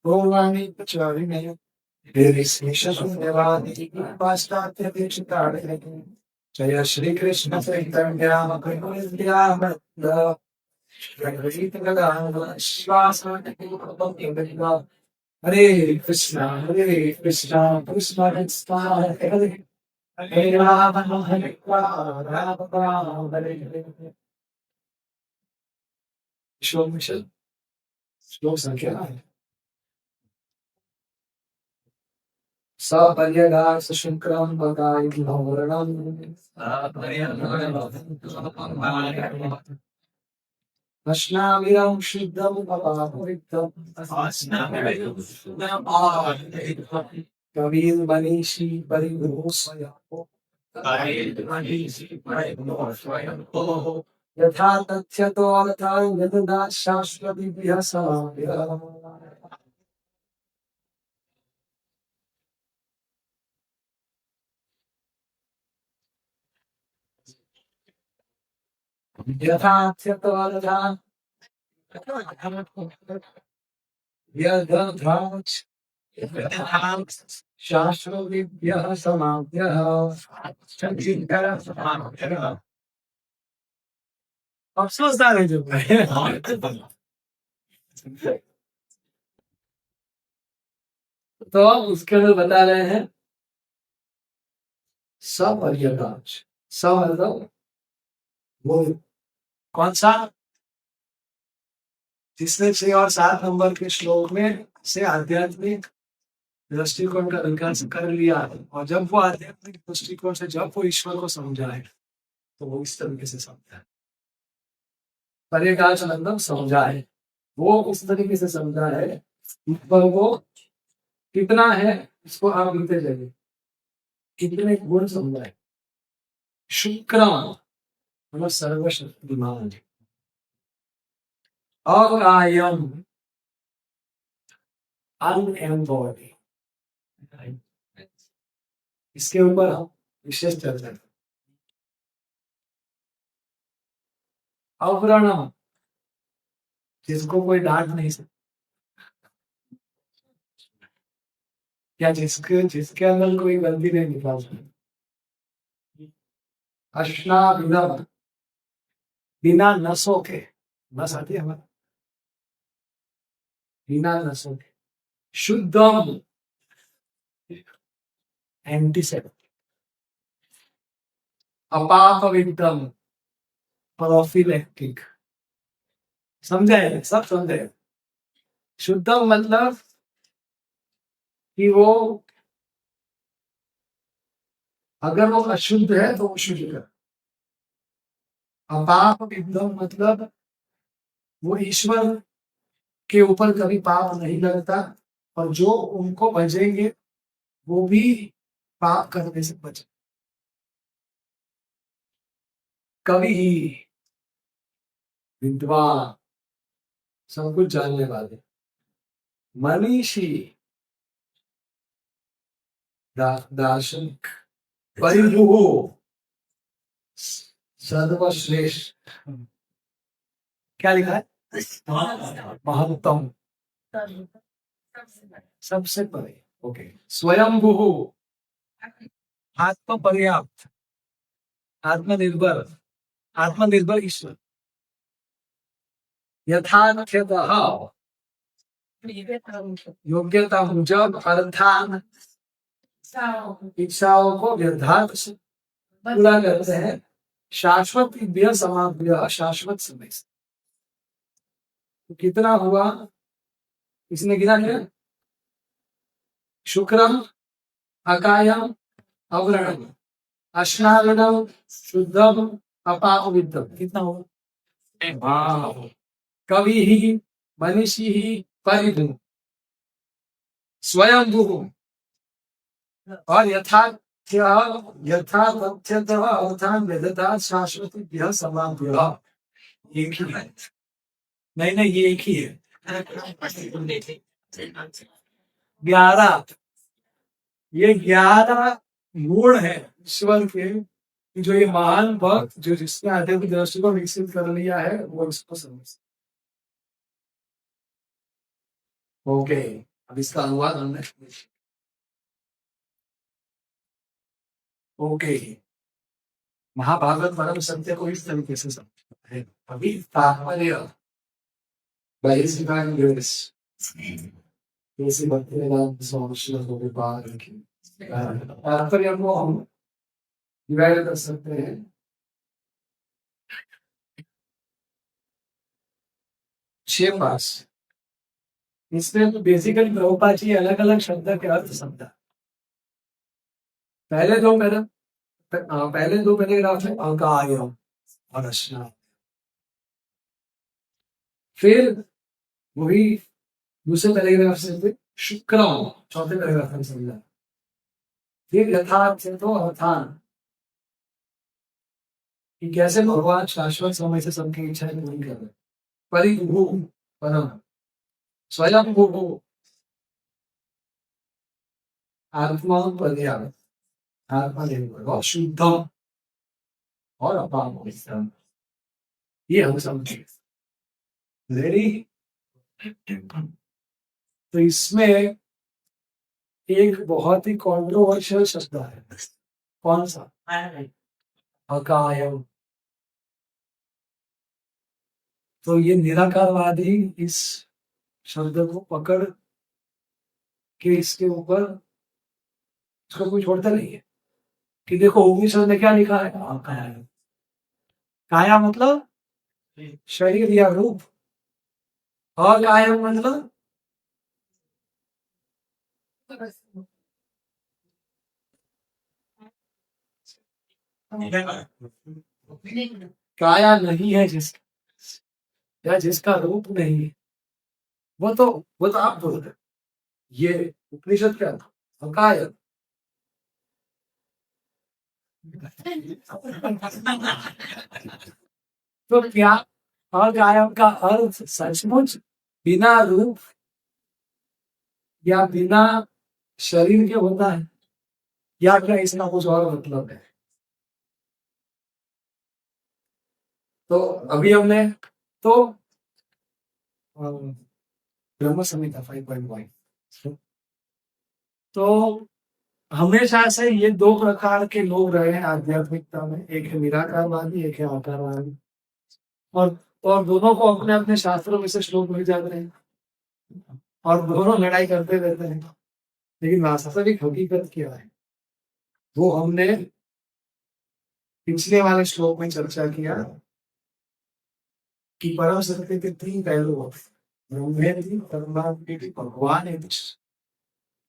Purvani Pacharine, Virismishasundevani, Pastatya Vichitare, Jaya Shri Krishna Chaitanya, Prabhupada, Shri Gadanga, Shivasana, Hare Krishna, Krishna Krishna, Hare Hare Rama, Hare Rama, Rama Hare Hare. श्लोक में श्लोक संख्या है सपर्यगास शुक्रम बगाय घोरणम अश्नाविरं शुद्धम पपापवित्रम कबीर मनीषी परिभू स्वयं यथा तथ्यतो अथा यदा शाश्वतीभ्यः समाभ्यः यथार्थतो अथा यथा शाश्वतीभ्यः समाभ्यः अफसोसदार है जो तो उसके अंदर बता रहे हैं सपर्यगाच मतलब वो कौन सा जिसने 6 और 7 नंबर के श्लोक में से आध्यात्मिक दृष्टिकोण का विकास कर लिया और जब वो आध्यात्मिक दृष्टिकोण से जब वो ईश्वर को समझा है तो वो इस तरीके से समझा है पर्यगाच मतलब समझा है वो उस तरीके से समझा है पर वो कितना है इसको आप लिखते जाइए कितने गुण समझा है शुक्रम मतलब सर्वशक्तिमान अकायम अनएम्बॉडी इसके ऊपर हम विशेष चर्चा करें अवरणम जिसको कोई डांट नहीं सकता या जिसके अंदर कोई गलती नहीं निकाल सकती अश्नाविरम बिना नसों के नस आती है हमारा बिना नसों के शुद्धम एंटीसेप्टिक अपापवित्रम प्रोफिलैक्टिक समझे सब समझे शुद्धम मतलब कि वो अगर वो अशुद्ध है तो वो शुद्ध है अपापवित्रम मतलब वो ईश्वर के ऊपर कभी पाप नहीं लगता और जो उनको भजेंगे वो भी पाप करने से बचे कवि ही विद्वान सब कुछ जानने वाले मनीषी दार्शनिक परिरूह सर्वश्रेष्ठ क्या लिखा है महत्तम सबसे परे ओके स्वयंभू आत्म पर्याप्त आत्मनिर्भर ईश्वर यथार्थतः योग्यता मुजब अर्थान इच्छाओं को व्यर्थार्थ से पूरा करते हैं शाश्वत समाप्य शाश्वत समय से तो कितना हुआ इसने गिना क्या शुक्रम अकायम अवरणम अश्नावरणम शुद्धम अपापवित्रम कितना हुआ कवि ही मनीषी ही परिभू स्वयंभू और शाश्वती समाप्य एक ही है नहीं ये एक ही है 11 ये 11 गुण है ईश्वर के जो ये महान भक्त जो जिसने आध्यात्मिक दृष्टि को विकसित कर लिया है वो इसको समझ ओके अब इसका अनुवाद हमने ओके महाभारत परम सत्य को इस तरीके से समझते हैं अभी तात्पर्य by his divine grace जैसे भक्तिवेदांत स्वामी श्री प्रभुपाद की तात्पर्य को हम डिवाइड कर सकते हैं 6 पास इसमें तो बेसिकली प्रभुपाद जी अलग अलग शब्द के अर्थ समझा पहले दो पैराग्राफ में अंकाय और रचना फिर वही दूसरे पैराग्राफ से शुक्र चौथे पैराग्राफ में समझा फिर यथार्थ से तो अर्थान कि कैसे भगवान शाश्वत समय से सबकी इच्छाएं पूरी कर रहे परिभू परम स्वयं भू आत्मा पर्याप्त आत्मा और शुद्धम और अपाम ये हम समझे रेडी तो इसमें एक बहुत ही कॉन्ट्रोवर्शियल शब्द है कौन सा अकायम तो ये निराकारवादी इस शब्द को पकड़ के इसके ऊपर इसको कोई छोड़ता नहीं है कि देखो उपनिषद में क्या लिखा है काया काया मतलब शरीर या रूप और कायम मतलब काया नहीं है जिसका या जिसका रूप नहीं है वो तो आप बोल रहे ये उपनिषद क्या था अकाय तो क्या अकायम का अर्थ सचमुच बिना रूप या बिना शरीर के होता है या क्या इसका कुछ और मतलब है तो अभी हमने तो ब्रह्म संहिता 5.1 तो हमेशा से ये 2 प्रकार के लोग रहे हैं आध्यात्मिकता में एक है निराकारवादी एक है आकारवादी और दोनों को अपने अपने शास्त्रों में से श्लोक मिल जाते हैं और दोनों लड़ाई करते रहते हैं लेकिन वास्तविक हकीकत क्या है वो हमने पिछले वाले श्लोक में चर्चा किया कि परम सत्य के 3 पहलू होते भगवान है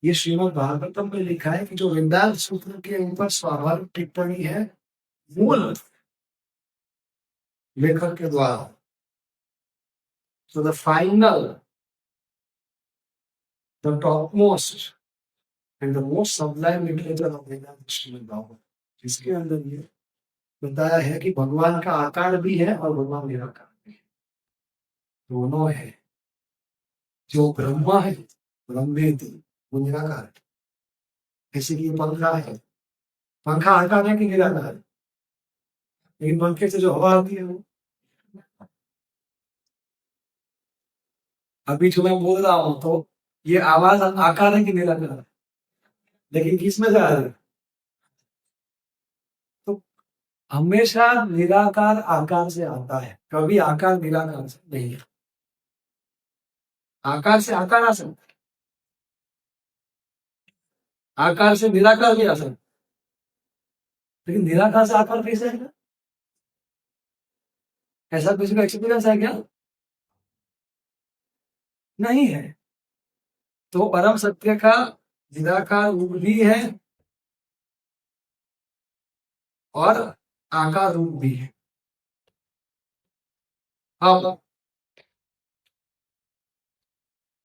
ये श्रीमद् भागवतम में लिखा है कि जो वृंदावन सूत्र के ऊपर स्वाभाविक टिप्पणी है मूल लेखक के द्वारा तो the final the top most and the most sublime literature of Vedanta Shrimad Bhagavat जिसके अंदर ये बताया है कि भगवान का आकार भी है और भगवान निराकार भी है दोनों है जो ब्रह्मा है ब्रह्मेति वो निराकार है इसीलिए पंखा है पंखा आकार है कि निराकार है लेकिन पंखे से जो हवा आती है वो अभी जो मैं बोल रहा हूं तो ये आवाज आकार है कि निराकार है लेकिन किस में से आ रही है तो हमेशा निराकार आकार से आता है कभी आकार निराकार से नहीं है आकार से आकार आ सकता है आकार से निराकार भी आ सकता लेकिन निराकार से आकार कैसे आएगा ऐसा किसी का एक्सपीरियंस है क्या नहीं है तो परम सत्य का निराकार रूप भी है और आकार रूप भी है अब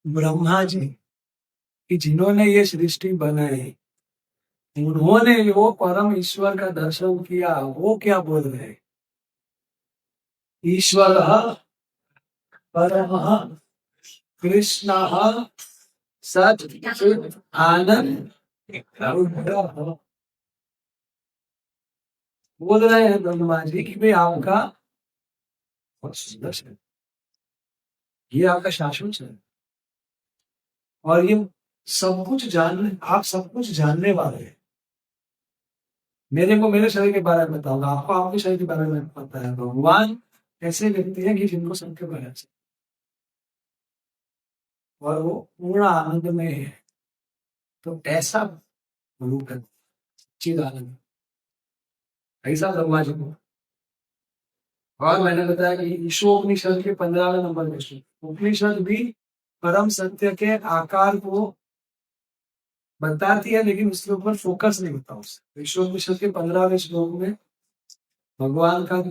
ब्रह्मा जी कि जिन्होंने ये सृष्टि बनाई उन्होंने वो परम ईश्वर का दर्शन किया वो क्या बोल रहे ईश्वर परम कृष्ण सच्चिद आनंद बोल रहे हैं ब्रह्मा जी कि भाई आपका ये आपका शासन है और ये सब कुछ जानने, आप सब कुछ जानने वाले हैं। मेरे को मेरे शरीर के बारे में बताऊंगा, आपको आपके शरीर के बारे में पता है। भगवान ऐसे व्यक्ति हैं कि जिनको सबके बारे में, और वो पूर्ण आनंद में है। तो ऐसा रूप है चिद आनंद, ऐसा ब्रह्मा जी को। और मैंने बताया कि ईशोपनिषद के 15वें नंबर में उपनिषद भी परम सत्य के आकार को बताती है, लेकिन उसके ऊपर फोकस नहीं होता उससे। ईशोपनिषद के 15वें श्लोक में भगवान का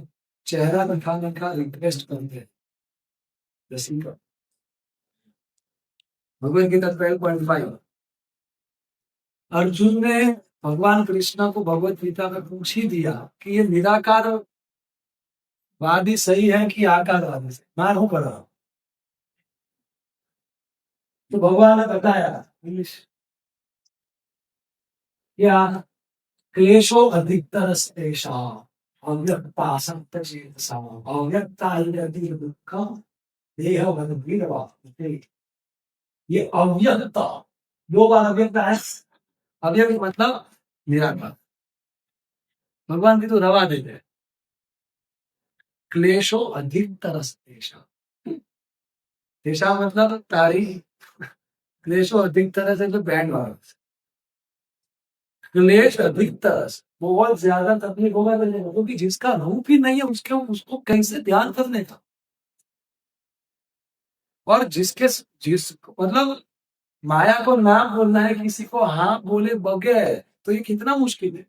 चेहरा दिखाने का रिक्वेस्ट करते हैं। भगवद गीता 12.5 अर्जुन ने भगवान कृष्ण को भगवत गीता में पूछ ही दिया कि ये निराकार वादी सही है कि आकारवादी से, मैं हूं कर रहा हूं। तो भगवान ने बताया इंग्लिश, क्या क्लेशो अधिकतर अव्यक्ता संत चेतसा अव्यक्ता दुखम देह ये अव्यक्ता दो बार अव्यक्त है। अव्यक्त मतलब निराकार। भगवान की तो रवा देते हैं। क्लेशो अधिकतर तेषा मतलब तारीफ, क्लेशो अधिकतर से तो बैंड वाला, क्लेश अधिकतर बहुत ज्यादा तकलीफ होगा क्योंकि जिसका रूप ही नहीं है उसके उसको कैसे ध्यान करने का। और जिसके जिस मतलब माया को ना बोलना है किसी को हाँ बोले बगैर, तो ये कितना मुश्किल है।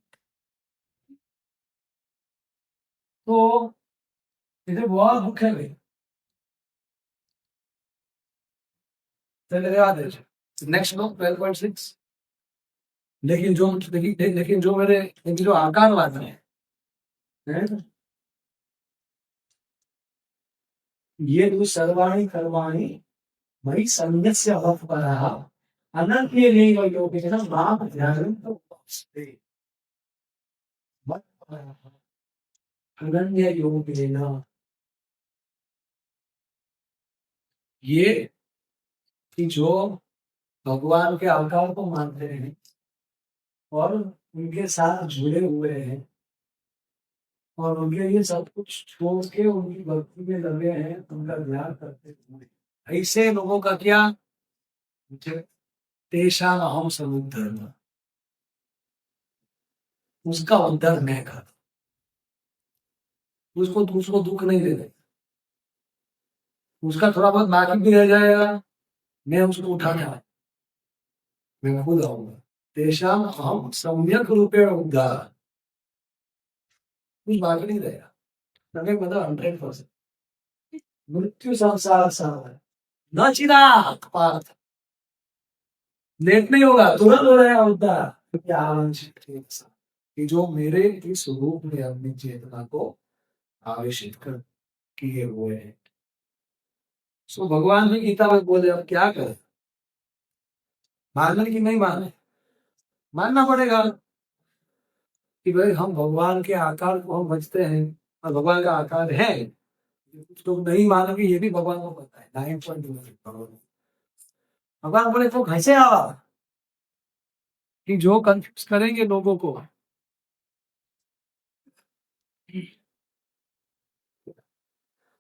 तो इसे बहुत दुख है भाई। चले याद है नेक्स्ट नो 12.6। लेकिन जो मेरे जो आकारवाद है ये जो सर्वाणी कर्माणी मई संयस्य अवपरः अनन्येनैव योगेन मां ध्यानं उपासते। अनन्य योगेन, ये कि जो भगवान के आकार को मानते हैं और उनके साथ जुड़े हुए हैं और उनके लिए सब कुछ छोड़ के उनकी भक्ति में लगे हैं, उनका ध्यान करते हुए, ऐसे लोगों का क्या तेषाम अहम समुद्धर्म, उसका उद्धार मैं करता, उसको दुख नहीं देते। उसका थोड़ा बहुत बाकी भी रह जाएगा, मैं उसको उठाने वाला, मैं खुद आऊंगा। तेषाम अहम सम्यक रूपेण उद्धार, कुछ बाकी नहीं रहेगा। मतलब 100%। मृत्यु संसार सागर न चिराग पार्थ, लेट नहीं होगा, तुरंत हो जाएगा उद्धार। कि जो मेरे इस रूप में अपनी चेतना को आवेशित कर किए हुए हैं। सो भगवान भी गीता में बोले अब क्या करें, मानने की नहीं माने, मानना पड़ेगा कि भाई हम भगवान के आकार को हम बचते हैं और भगवान का आकार है। कुछ लोग नहीं मानोगे, ये भी भगवान को पता है। 9.2 भगवान बोले तो कैसे आवा कि जो कंफ्यूज करेंगे लोगों को।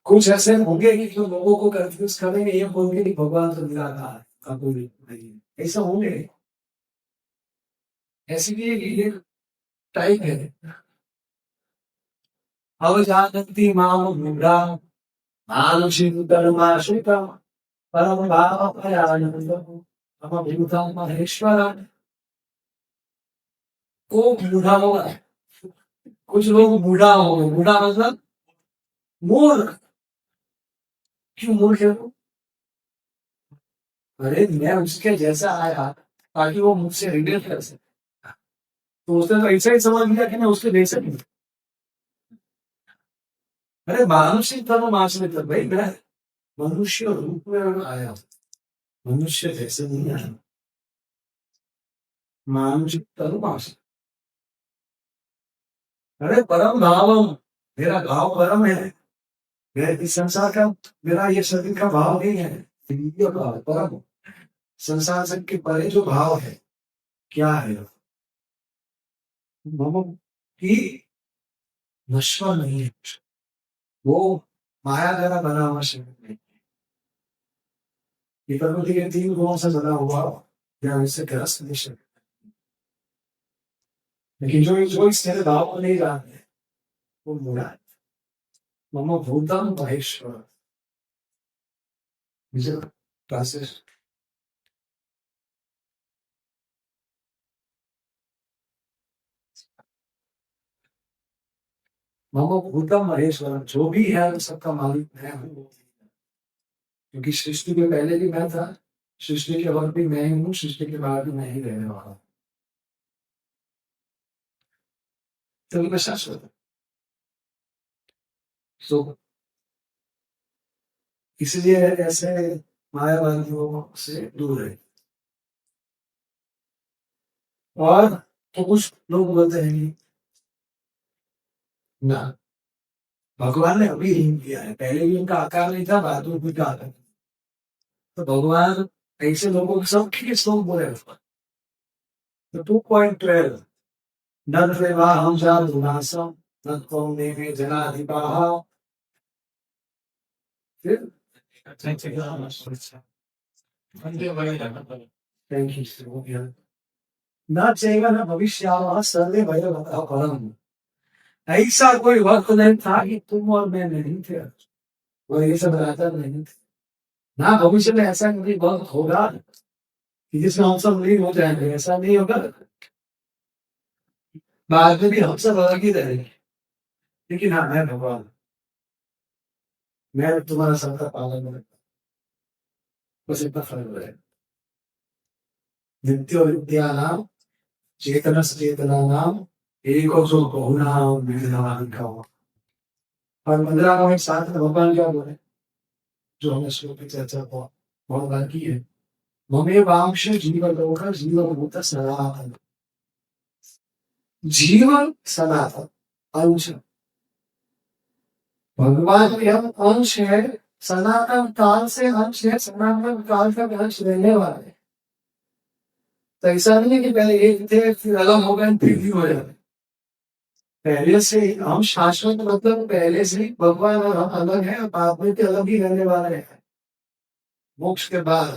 कुछ ऐसे होंगे कि जो लोगों को कंफ्यूज करेंगे, ये बोलेंगे कि भगवान तो निराकार का कोई नहीं, ऐसा होंगे। ऐसी भी एक टाइप है, अवजानन्ति माम मूढ़ा मानुषिक धर्माश्रितम् परम भावपरायणम् अमभूतं महेश्वरम्। को बूढ़ा होगा, कुछ लोग बूढ़ा होंगे, बूढ़ा मतलब मूर्ख। क्यों मूर्ख है वो? अरे मैं उसके जैसा आया ताकि वो मुझसे रिलेट कर सके, तो उसने तो ऐसा ही समझ लिया कि मैं उसके जैसा नहीं। अरे मानुषिक धर्म आश्रित, भाई मैं मनुष्य रूप में आया, मनुष्य जैसे नहीं आया, मानुषिक धर्म आश्रित। अरे परम भावम, मेरा भाव परम है, मेरे इस संसार का, मेरा ये शरीर का भाव नहीं है, परम। संसार से के परे जो भाव है क्या है? मम की नश्वर नहीं है, वो माया द्वारा बना हुआ शरीर नहीं। ये प्रकृति के 3 गुणों से बना हुआ या उससे ग्रस्त नहीं शरीर। लेकिन जो इस तेरे भाव को नहीं जानते वो बुरा है। मम भूतम महेश्वर क्लासेस। मम भूतम महेश्वर, जो भी है वो सबका मालिक मैं हूँ। क्योंकि सृष्टि के पहले भी मैं था, सृष्टि के बाद भी मैं ही हूँ, सृष्टि के बाद भी मैं ही रहने वाला हूँ। तो मैं शाश्वत हूँ। तो इसलिए ऐसे मायावादियों से दूर है। और तो कुछ लोग बोलते हैं कि ना, भगवान ने अभी हिंट किया है, पहले भी उनका आकार नहीं था, बाद में भी उनका आकार। तो भगवान ऐसे लोगों के सब ठीक श्लोक बोले। तो 2.12 न त्वेवाहं जातुनासं न त्वं देवे जनाधिपाः। फिर थैंक यू। न चैव न भविष्यामः सर्वे भयवतः परम्। ऐसा कोई वक्त नहीं था कि तुम और मैं नहीं थे, और ये सब राजा नहीं थे। ना भविष्य में ऐसा कभी वक्त होगा कि जिसमें हम सब नहीं हो जाएंगे, ऐसा नहीं होगा। बाद में भी हम सब अलग ही रहेंगे। लेकिन हाँ, मैं भगवान, मैं तुम्हारा सबका पालन करूंगा, बस इतना फर्क है। नित्यो विद्यानाम चेतनस चेतनानाम एको सो बहुनाम विविधानां। और 15 में साथ में भगवान क्या बोले, जो हमने श्लोक की चर्चा बहुत बार की है। ममे वांश जीवलोक जीवभूत सनातन। जीवन सनातन अंश, भगवान के हम अंश है, सनातन काल से अंश है, सनातन काल तक अंश रहने वाले। तो ऐसा नहीं है कि पहले एक थे फिर अलग हो गए फिर भी हो जाए। पहले से ही हम शाश्वत, मतलब पहले से ही भगवान और हम अलग हैं, और बाद में तो अलग ही रहने वाले हैं। मोक्ष के बाद,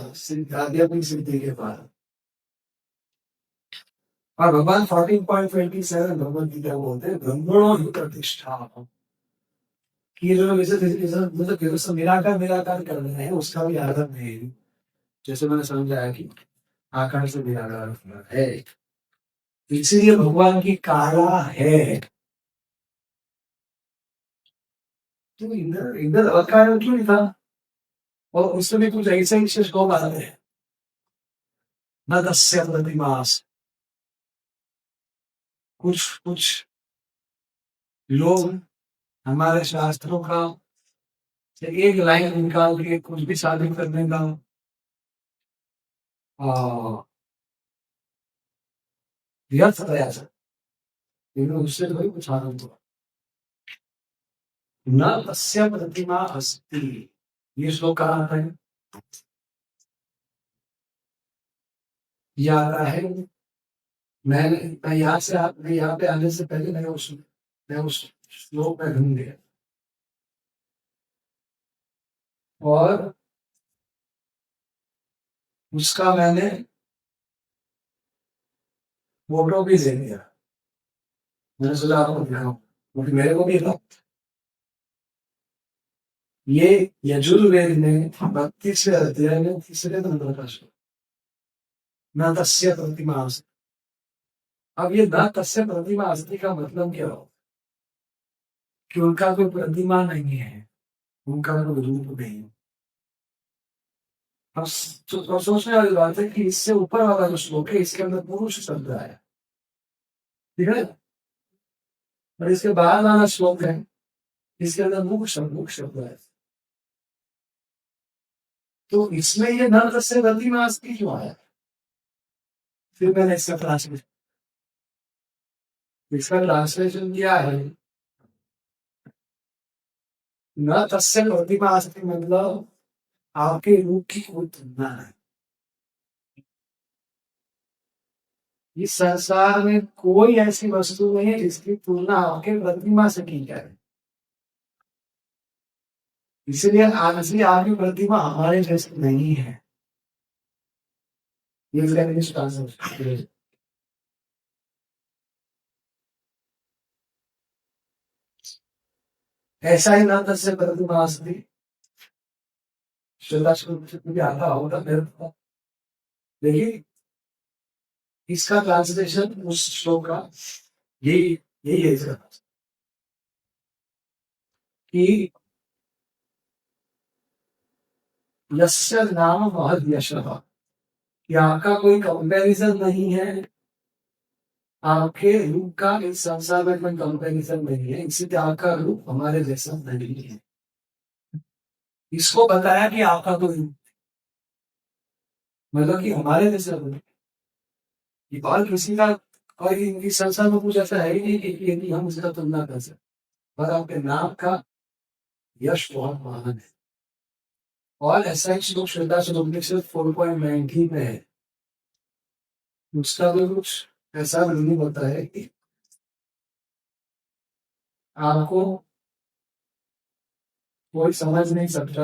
आध्यात्मिक सिद्धि के बाद। और भगवान 14.27 भगवद गीता बोलते हैं ब्रह्मणो ही प्रतिष्ठा। कि जो लोग मतलब निराकार निराकार कर रहे हैं उसका भी आधार नहीं। जैसे मैंने समझाया कि आकार से निराकार है, इसीलिए भगवान की काया है। तो इधर इधर अकारण क्यों नहीं था? और उसमें कुछ ऐसा ही विशेष कौन आ रहे हैं, न दस्य प्रतिमास। कुछ कुछ लोग हमारे शास्त्रों का एक लाइन निकाल के कुछ भी साबित करने का व्यर्थ प्रयास है, लेकिन उससे कोई कुछ आनंद हुआ न तस्य प्रतिमा अस्ति। ये श्लोक कहाँ है? ये आ रहा है, मैं यहाँ से मैं यहाँ पे आने से पहले मैं उस श्लोक में ढूंढ गया और उसका मैंने फोटो भी दे दिया। मैंने सोचा आपको दिखाऊं, क्योंकि मेरे को भी था। ये यजुर्वेद में 32वें अध्याय में 3 नंबर का श्लोक, न तस्य प्रतिमा अस्ति। अब ये न तस्य प्रतिमा अस्ति का मतलब क्या हो कि उनका कोई प्रतिमा नहीं है, उनका कोई रूप नहीं है। अब सोचने वाली बात है कि इससे ऊपर वाला जो श्लोक है इसके अंदर पुरुष शब्द आया, ठीक है, और इसके बाद वाला श्लोक है इसके अंदर मुख शब्द है। तो इसमें ये न तस्य प्रतिमा अस्ति क्यों आया? फिर मैंने इसका ट्रांसलेशन किया है, न तस्य प्रतिमा अस्ति मतलब आपके रूप की कोई तुलना है। इस संसार में कोई ऐसी वस्तु नहीं है जिसकी तुलना आपके प्रतिमा से की जाए। इसलिए इसलिए आपकी प्रतिमा हमारे जैसी नहीं है। ये ऐसा ही ना से प्रतिमा असली श्रद्धा भी आता होगा मेरे को। देखिए इसका ट्रांसलेशन उस श्लोक का यही यही है इसका कि यस्य नाम महद यशः, कि आपका कोई कंपैरिजन नहीं है, आपके रूप का इस संसार में कोई कंपैरिजन नहीं है, इसलिए आपका रूप हमारे जैसा नहीं है। इसको बताया कि आपका कोई रूप मतलब कि हमारे जैसा रूप, और किसी का और इस संसार में कुछ ऐसा है ही नहीं कि हम उसका तुलना कर सकते, पर आपके नाम का यश बहुत महान है। और ऐसा ही श्लोक श्रद्धा श्लोक सिर्फ 4.19 में है, उसका भी कुछ ऐसा नहीं होता है कि आपको कोई समझ नहीं सकता,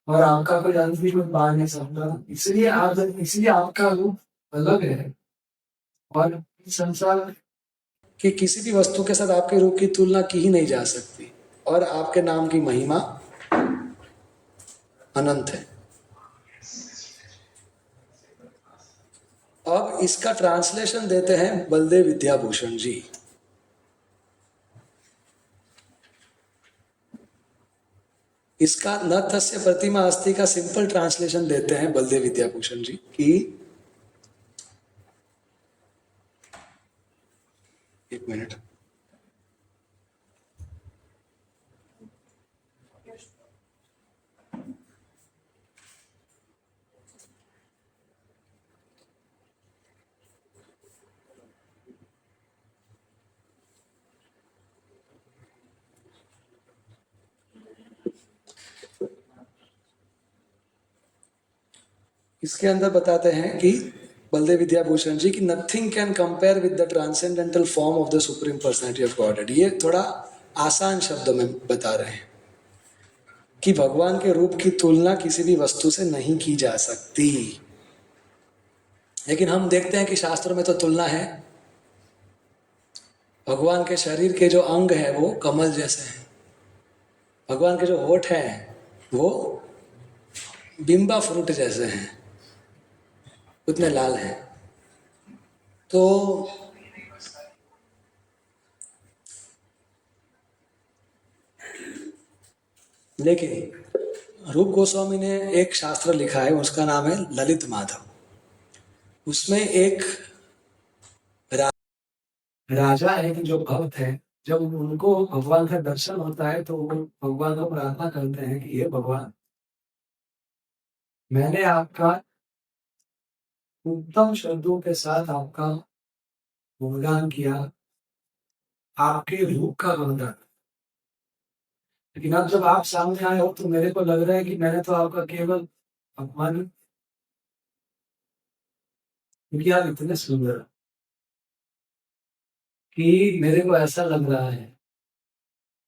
और आपका कोई अंत भी कोई पा नहीं सकता, इसलिए आपका रूप अलग है। और संसार कि किसी भी वस्तु के साथ आपके रूप की तुलना की ही नहीं जा सकती, और आपके नाम की महिमा अनंत है। अब इसका ट्रांसलेशन देते हैं बलदेव विद्याभूषण जी। इसका न तस्य प्रतिमा अस्ति का सिंपल ट्रांसलेशन देते हैं बलदेव विद्याभूषण जी कि, एक मिनट, इसके अंदर बताते हैं कि बलदेव विद्याभूषण जी की nothing can compare with the transcendental form of the supreme personality of godhead. ये थोड़ा आसान शब्दों में बता रहे हैं कि भगवान के रूप की तुलना किसी भी वस्तु से नहीं की जा सकती। लेकिन हम देखते हैं कि शास्त्रों में तो तुलना है। भगवान के शरीर के जो अंग है वो कमल जैसे हैं, भगवान के जो होठ हैं वो बिंबा फ्रूट जैसे हैं, उतने लाल हैं। तो लेकिन रूप गोस्वामी ने एक शास्त्र लिखा है, उसका नाम है ललित माधव। उसमें एक राजा है कि जो भक्त है, जब उनको भगवान का दर्शन होता है तो वो भगवान को प्रार्थना करते हैं कि ये भगवान, मैंने आपका उत्तम शब्दों के साथ आपका गुणगान किया, आपके रूप का गुणगान, लेकिन अब जब आप सामने आए हो तो मेरे को लग रहा है कि मैंने तो आपका केवल अपमान, क्योंकि आप इतने सुंदर कि मेरे को ऐसा लग रहा है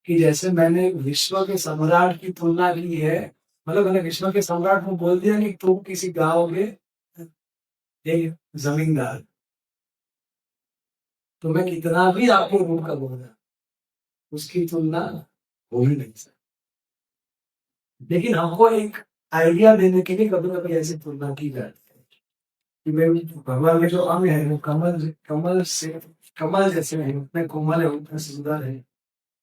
कि जैसे मैंने विश्व के सम्राट की तुलना की है, मतलब मैंने विश्व के सम्राट को बोल दिया कि तुम किसी गांव के एक जमींदार, तो मैं कितना भी आपको रूप का बोला उसकी तुलना हो ही नहीं सकती। लेकिन हमको एक आइडिया देने के लिए कभी कभी ऐसी तुलना की जाती है कि मैं भगवान के जो अंग है वो कमल जैसे हैं, उतने कोमल है, उतने सुंदर है,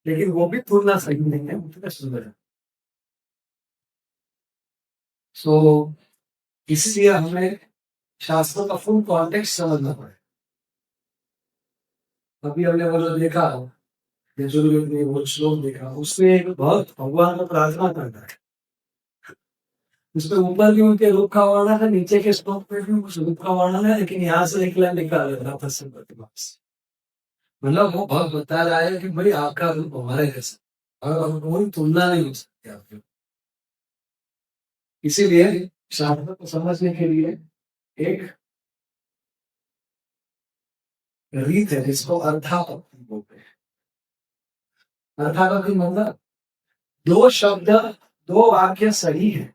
लेकिन वो भी तुलना सही नहीं है, उतने सुंदर है। सो इसलिए हमें शास्त्रों का फुल कॉन्टेक्स्ट समझना पड़ेगा। अभी हमने वो जो देखा, यजुर्वेद में वो श्लोक देखा, उसमें एक भक्त भगवान को प्रार्थना करता है, उसमें ऊपर भी उनके रूप का वर्णन है, नीचे के श्लोक में भी उस रूप का वर्णन है, लेकिन यहाँ से एक लाइन निकाल रहा था सब प्रतिभा से। मतलब वो भक्त बता रहा है कि भाई आपका रूप हमारे जैसा, और कोई तुलना नहीं हो सकती आपके। इसीलिए शास्त्र को समझने के लिए एक रीत है जिसको अर्थापत्ति बोलते हैं। अर्थापत्ति मतलब दो शब्द, दो वाक्य सही है,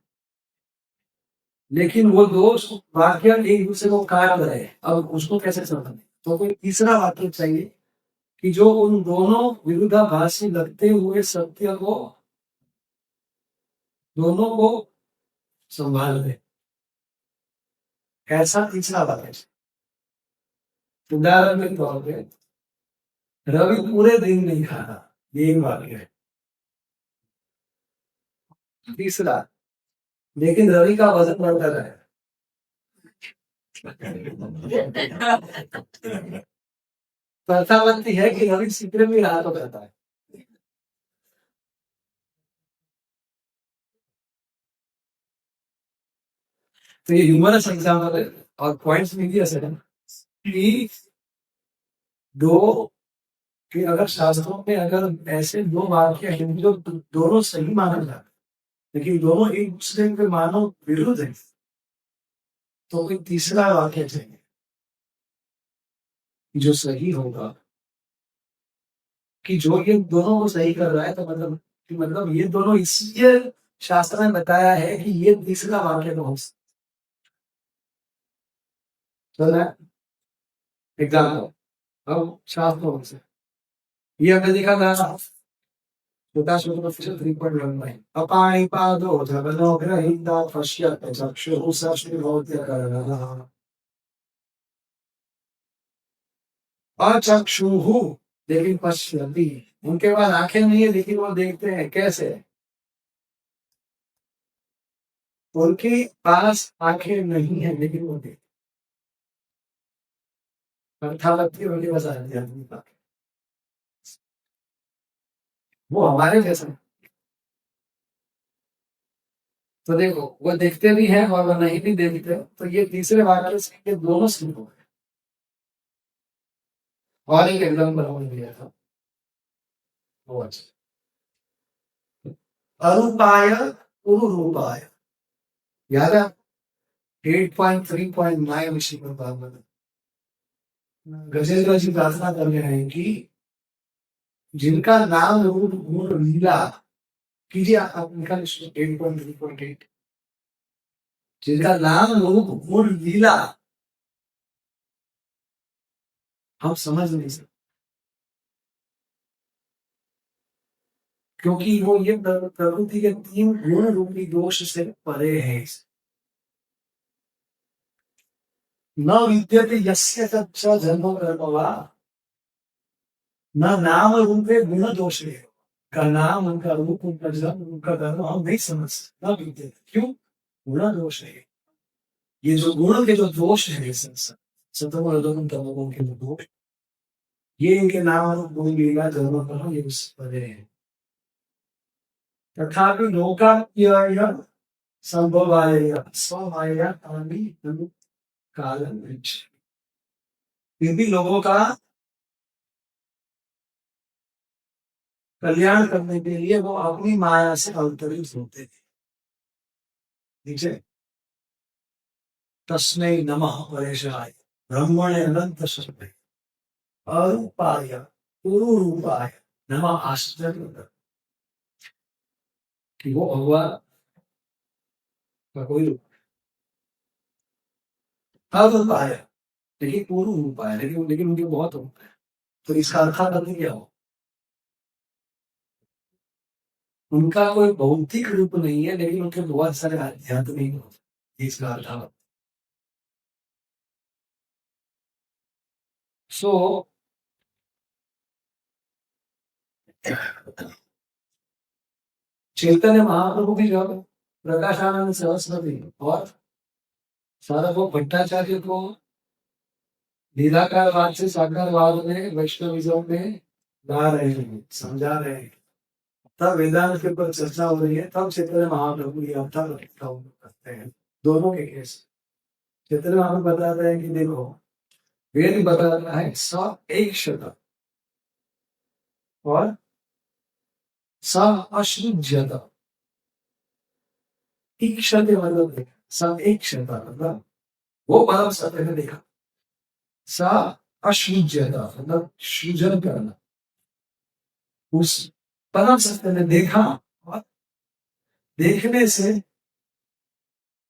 लेकिन वो दो वाक्य एक दूसरे को काट रहे हैं। अब उसको कैसे समझें? तो कोई तीसरा वाक्य चाहिए कि जो उन दोनों विरुद्धाभासी लगते हुए सत्य को दोनों को संभाल ले, ऐसा तीसरा वाक्य। उदाहरण के तौर पे रवि पूरे दिन नहीं खाता, ये एक वाक्य है। तीसरा, लेकिन रवि का वजन बढ़ता रहे। अर्थापत्ति है कि रवि सीधे भी रहा तो कहता है। तो ये ह्यूमरस एग्जाम्पल है और पॉइंट्स भी दिया सर कि दो कि अगर शास्त्रों में अगर ऐसे दो वाक्य हैं जो दोनों सही माने जाते, लेकिन दोनों एक दूसरे के मानो विरुद्ध है, तो कोई तीसरा वाक्य चाहिए जो सही होगा कि जो ये दोनों को सही कर रहा है। तो मतलब ये दोनों इसलिए शास्त्र में बताया है कि ये तीसरा वाक्य तो हो एग्जाम्पल। अब शास्त्रों से ये हमने देखा था छोटा सूत्र 3.19 अपाणिपादो जगनो ग्रहीता पश्यते चक्षुः सश्रुभौत्यकरणः अचक्षुः, लेकिन पश्यति, उनके पास आंखें नहीं है लेकिन वो देखते हैं। कैसे? उनके पास आंखें नहीं है लेकिन वो देखते। अर्थापत्ति उनके पास आंखें, वो हमारे जैसा। तो देखो वो देखते भी हैं और वो नहीं भी देखते, तो ये तीसरे वाक्य से ये दोनों सिद्ध हो गए। और एक एग्जाम्पल हमने दिया था, वो अरूपाय उरूपाय, याद है? 8.3.9 विषय में बात बता गजेंद्र जी प्रार्थना कर रहे हैं कि जिनका नाम रूप गुण लीला कीजिए। आप निकाल 8.3.8, जिनका नाम रूप गुण लीला हम समझ नहीं सकते, क्योंकि वो ये प्रवृत्ति के 3 गुण रूपी दोष से परे है। न विद्यते यस्य तच्च जन्म कर्मवा, न नाम रूपे गुण दोष है। का नाम, उनका रूप, उनका जन्म, उनका धर्म हम नहीं समझ सकते, न विद्यते। क्यों? गुण दोष है। ये जो गुण के जो दोष है सतम रजोगुण तमोगुण के जो दोष, ये इनके नाम रूप गुण लीला जन्म कर्म ये उससे परे है। तथापि लोकाप्यय संभवाय स्वमाया कामी काल, फिर भी लोगों का कल्याण करने के लिए वो अपनी माया से अवतरित होते थे। नीचे तस्मै नमः परेशाय ब्रह्मणे अनंत शक्ति अरूपाय उरूपाय नमः। आश्चर्य कि वो भगवान का कोई रूप अरूपाय, लेकिन पूर्ण रूपाय, लेकिन उनके बहुत रूप है। तो इसका अर्थ क्या हो? उनका कोई भौतिक रूप नहीं है, लेकिन उनके बहुत सारे आध्यात्मिक रूप, इसका अर्थ। सो चैतन्य महाप्रभु की जब प्रकाशानंद सरस्वती और सार्वभौम भट्टाचार्य को निराकारवाद से साकारवाद में वैष्णविज्म में ला रहे हैं, समझा रहे हैं, तब वेदांत के ऊपर चर्चा हो रही है, तब चैतन्य महाप्रभु ये अवतार करते हैं। दोनों के केस चैतन्य महाप्रभु बताते हैं कि देखो वेद बता रहा है स एक शब्द और स अश्रुज्यत, एक शब्द मतलब सब एक क्षमता, मतलब वो परम सत्य ने देखा। सा अशुज्यता मतलब सृजन करना, उस परम सत्य ने देखा और देखने से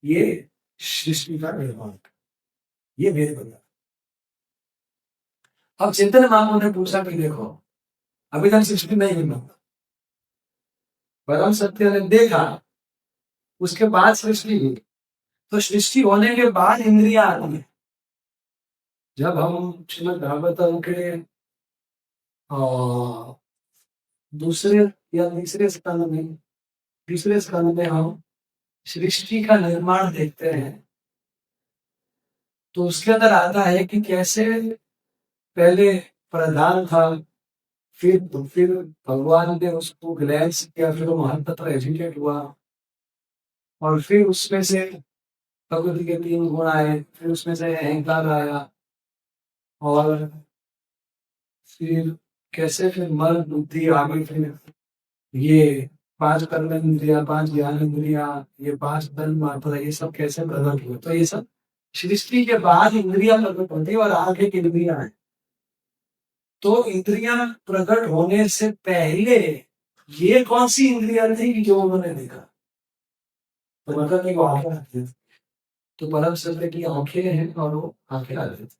ये सृष्टि का निर्माण, ये मेरे बता। अब चिंतन मामू ने पूछा कि देखो अभी तक सृष्टि नहीं बना, परम सत्य ने देखा, उसके बाद सृष्टि हुई, तो सृष्टि होने के बाद इंद्रिया आती है। जब हम श्रीमद् भागवतम के दूसरे या तीसरे स्कंद में हम सृष्टि का निर्माण देखते हैं, तो उसके अंदर आता है कि कैसे पहले प्रधान था, फिर भगवान ने उसको ग्लैंस किया, फिर वो महत्व एजुकेट हुआ, और फिर उसमें से प्रकृति के 3 गुण आए, फिर उसमें से अहंकार आया, और फिर कैसे फिर मन बुद्धि आगे, फिर ये 5 कर्म इंद्रिया, 5 ज्ञान इंद्रिया, ये 5 तन मात्रा, ये सब कैसे प्रकट हुए। तो ये सब सृष्टि के बाद इंद्रिया प्रकट होती है और आगे की इंद्रिया है। तो इंद्रिया प्रकट होने से पहले ये कौन सी इंद्रिया थी जो उन्होंने देखा, तो मतलब कि वो आंखें, तो परम सत्य की आंखें हैं और वो आंखें आ रही थी।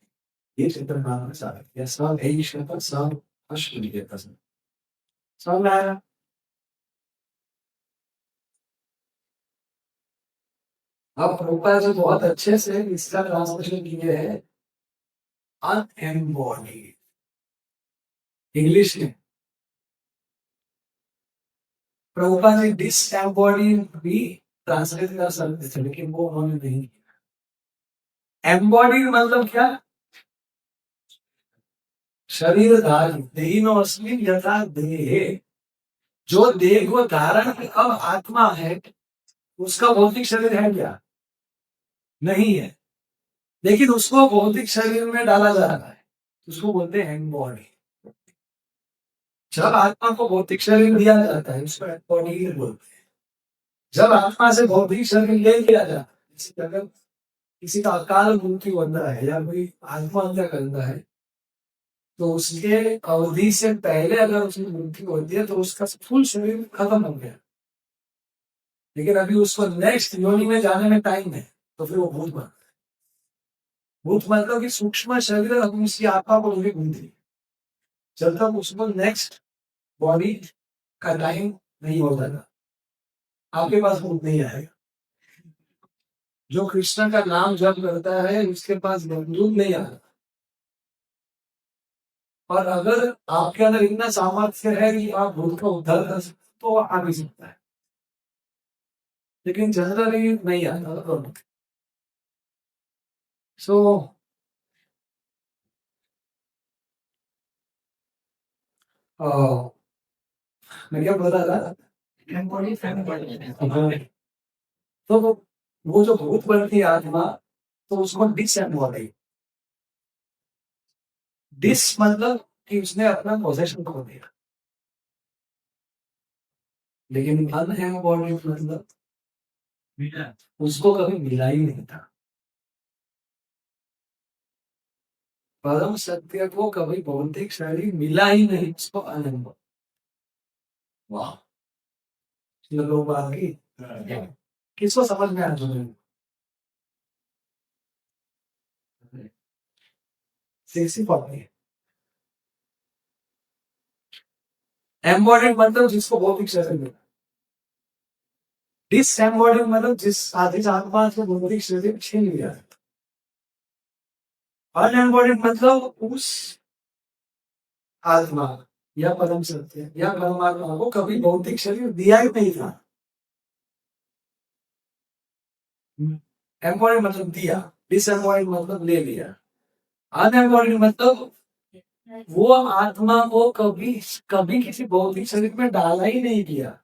ये चित्र नाम में सारा या सब है शब्द सब अश्विनी के पसंद समझ में आया। अब प्रभुपाद जी बहुत अच्छे से इसका ट्रांसलेशन किए हैं अनएम्बॉडीड इंग्लिश में। प्रभुपाद जी डिसएम्बॉडीड भी ट्रांसलेट कर सकते थे, लेकिन वो उन्होंने नहीं किया। एम्बॉडीड मतलब क्या, शरीरधारी, देहिनोऽस्मिन् यथा देहे, जो देह को धारण अब आत्मा है, उसका भौतिक शरीर है क्या, नहीं है, लेकिन उसको भौतिक शरीर में डाला जा रहा है, उसको बोलते हैं एम्बॉडी। जब आत्मा को भौतिक शरीर दिया जाता है उसको एम्बॉडी बोलते हैं। जब आत्मा से भौतिक शरीर ले लिया जाता है, जैसे अगर किसी का अकाल मृत्यु होता है या कोई आत्महत्या करता है, तो उसके अवधि से पहले अगर उसकी मृत्यु होती है तो उसका फुल शरीर खत्म हो गया, लेकिन अभी उसको नेक्स्ट योनि में जाने में टाइम है, तो फिर वो भूत बनता है। भूत मतलब कि सूक्ष्म शरीर अभी उसकी आत्मा को भी घूमती है, जब तक उसको नेक्स्ट बॉडी का टाइम नहीं हो जाता, आपके पास भूत नहीं आएगा। जो कृष्ण का नाम जप करता है उसके पास बंदूक नहीं आता, और अगर आपके अंदर इतना सामर्थ्य है कि आप भूत का उद्धार कर सकते तो वो आ भी सकता है, लेकिन जनरली नहीं आता। सो मैं क्या बता रहा था, तो वो जो भूत बनती है आत्मा, तो उसको डिसएम्बॉडी, डिस मतलब कि उसने अपना पोजेशन खो दिया, लेकिन अनएम्बॉडी मतलब उसको कभी मिला ही नहीं था। परम सत्य को कभी भौतिक शरीर मिला ही नहीं, उसको अनएम्बॉडी। वाह, लोग बाकी किसको समझ में आ रहा है, सेक्सी पॉइंट है। एम्बॉडेड मतलब जिसको भौतिक शरीर मिला, डिसएम्बॉडेड मतलब जिस आधे आत्मा से भौतिक शरीर छीन लिया। अनएम्बॉडेड मतलब उस आत्मा या परम सत्य या परमात्मा को कभी भौतिक शरीर दिया ही नहीं था। एम्बॉडेड मतलब दिया, डिसएम्बॉडेड मतलब ले लिया, अनएम्बॉडेड मतलब वो आत्मा को कभी कभी किसी भौतिक शरीर में डाला ही नहीं किया।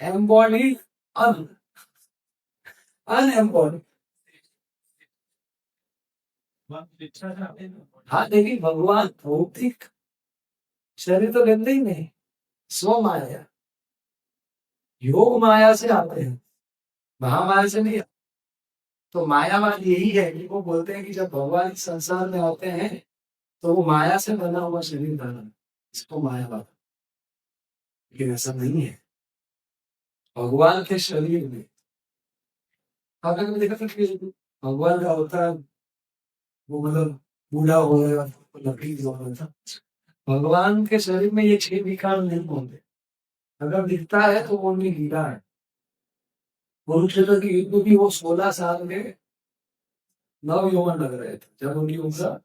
एम्बॉडी अन अनएम्बॉडी, हाँ लेकिन भगवान भौतिक शरीर तो लेते ही नहीं, स्व माया योग माया से आते हैं, महामाया से नहीं। तो मायावाद यही है कि वो बोलते हैं कि जब भगवान इस संसार में आते हैं तो वो माया से बना हुआ शरीर धारण, इसको मायावाद। लेकिन ऐसा नहीं है। भगवान के शरीर में आपने कभी देखा था कि भगवान का अवतार वो मतलब बूढ़ा हो गया, लकड़ी जो था, भगवान के शरीर में ये 6 विकार नहीं होते। अगर दिखता है तो वो उनकी लीला है। कुरुक्षेत्र की युद्ध भी वो 16 साल के नव यौवन लग रहे थे जब उनकी उम्र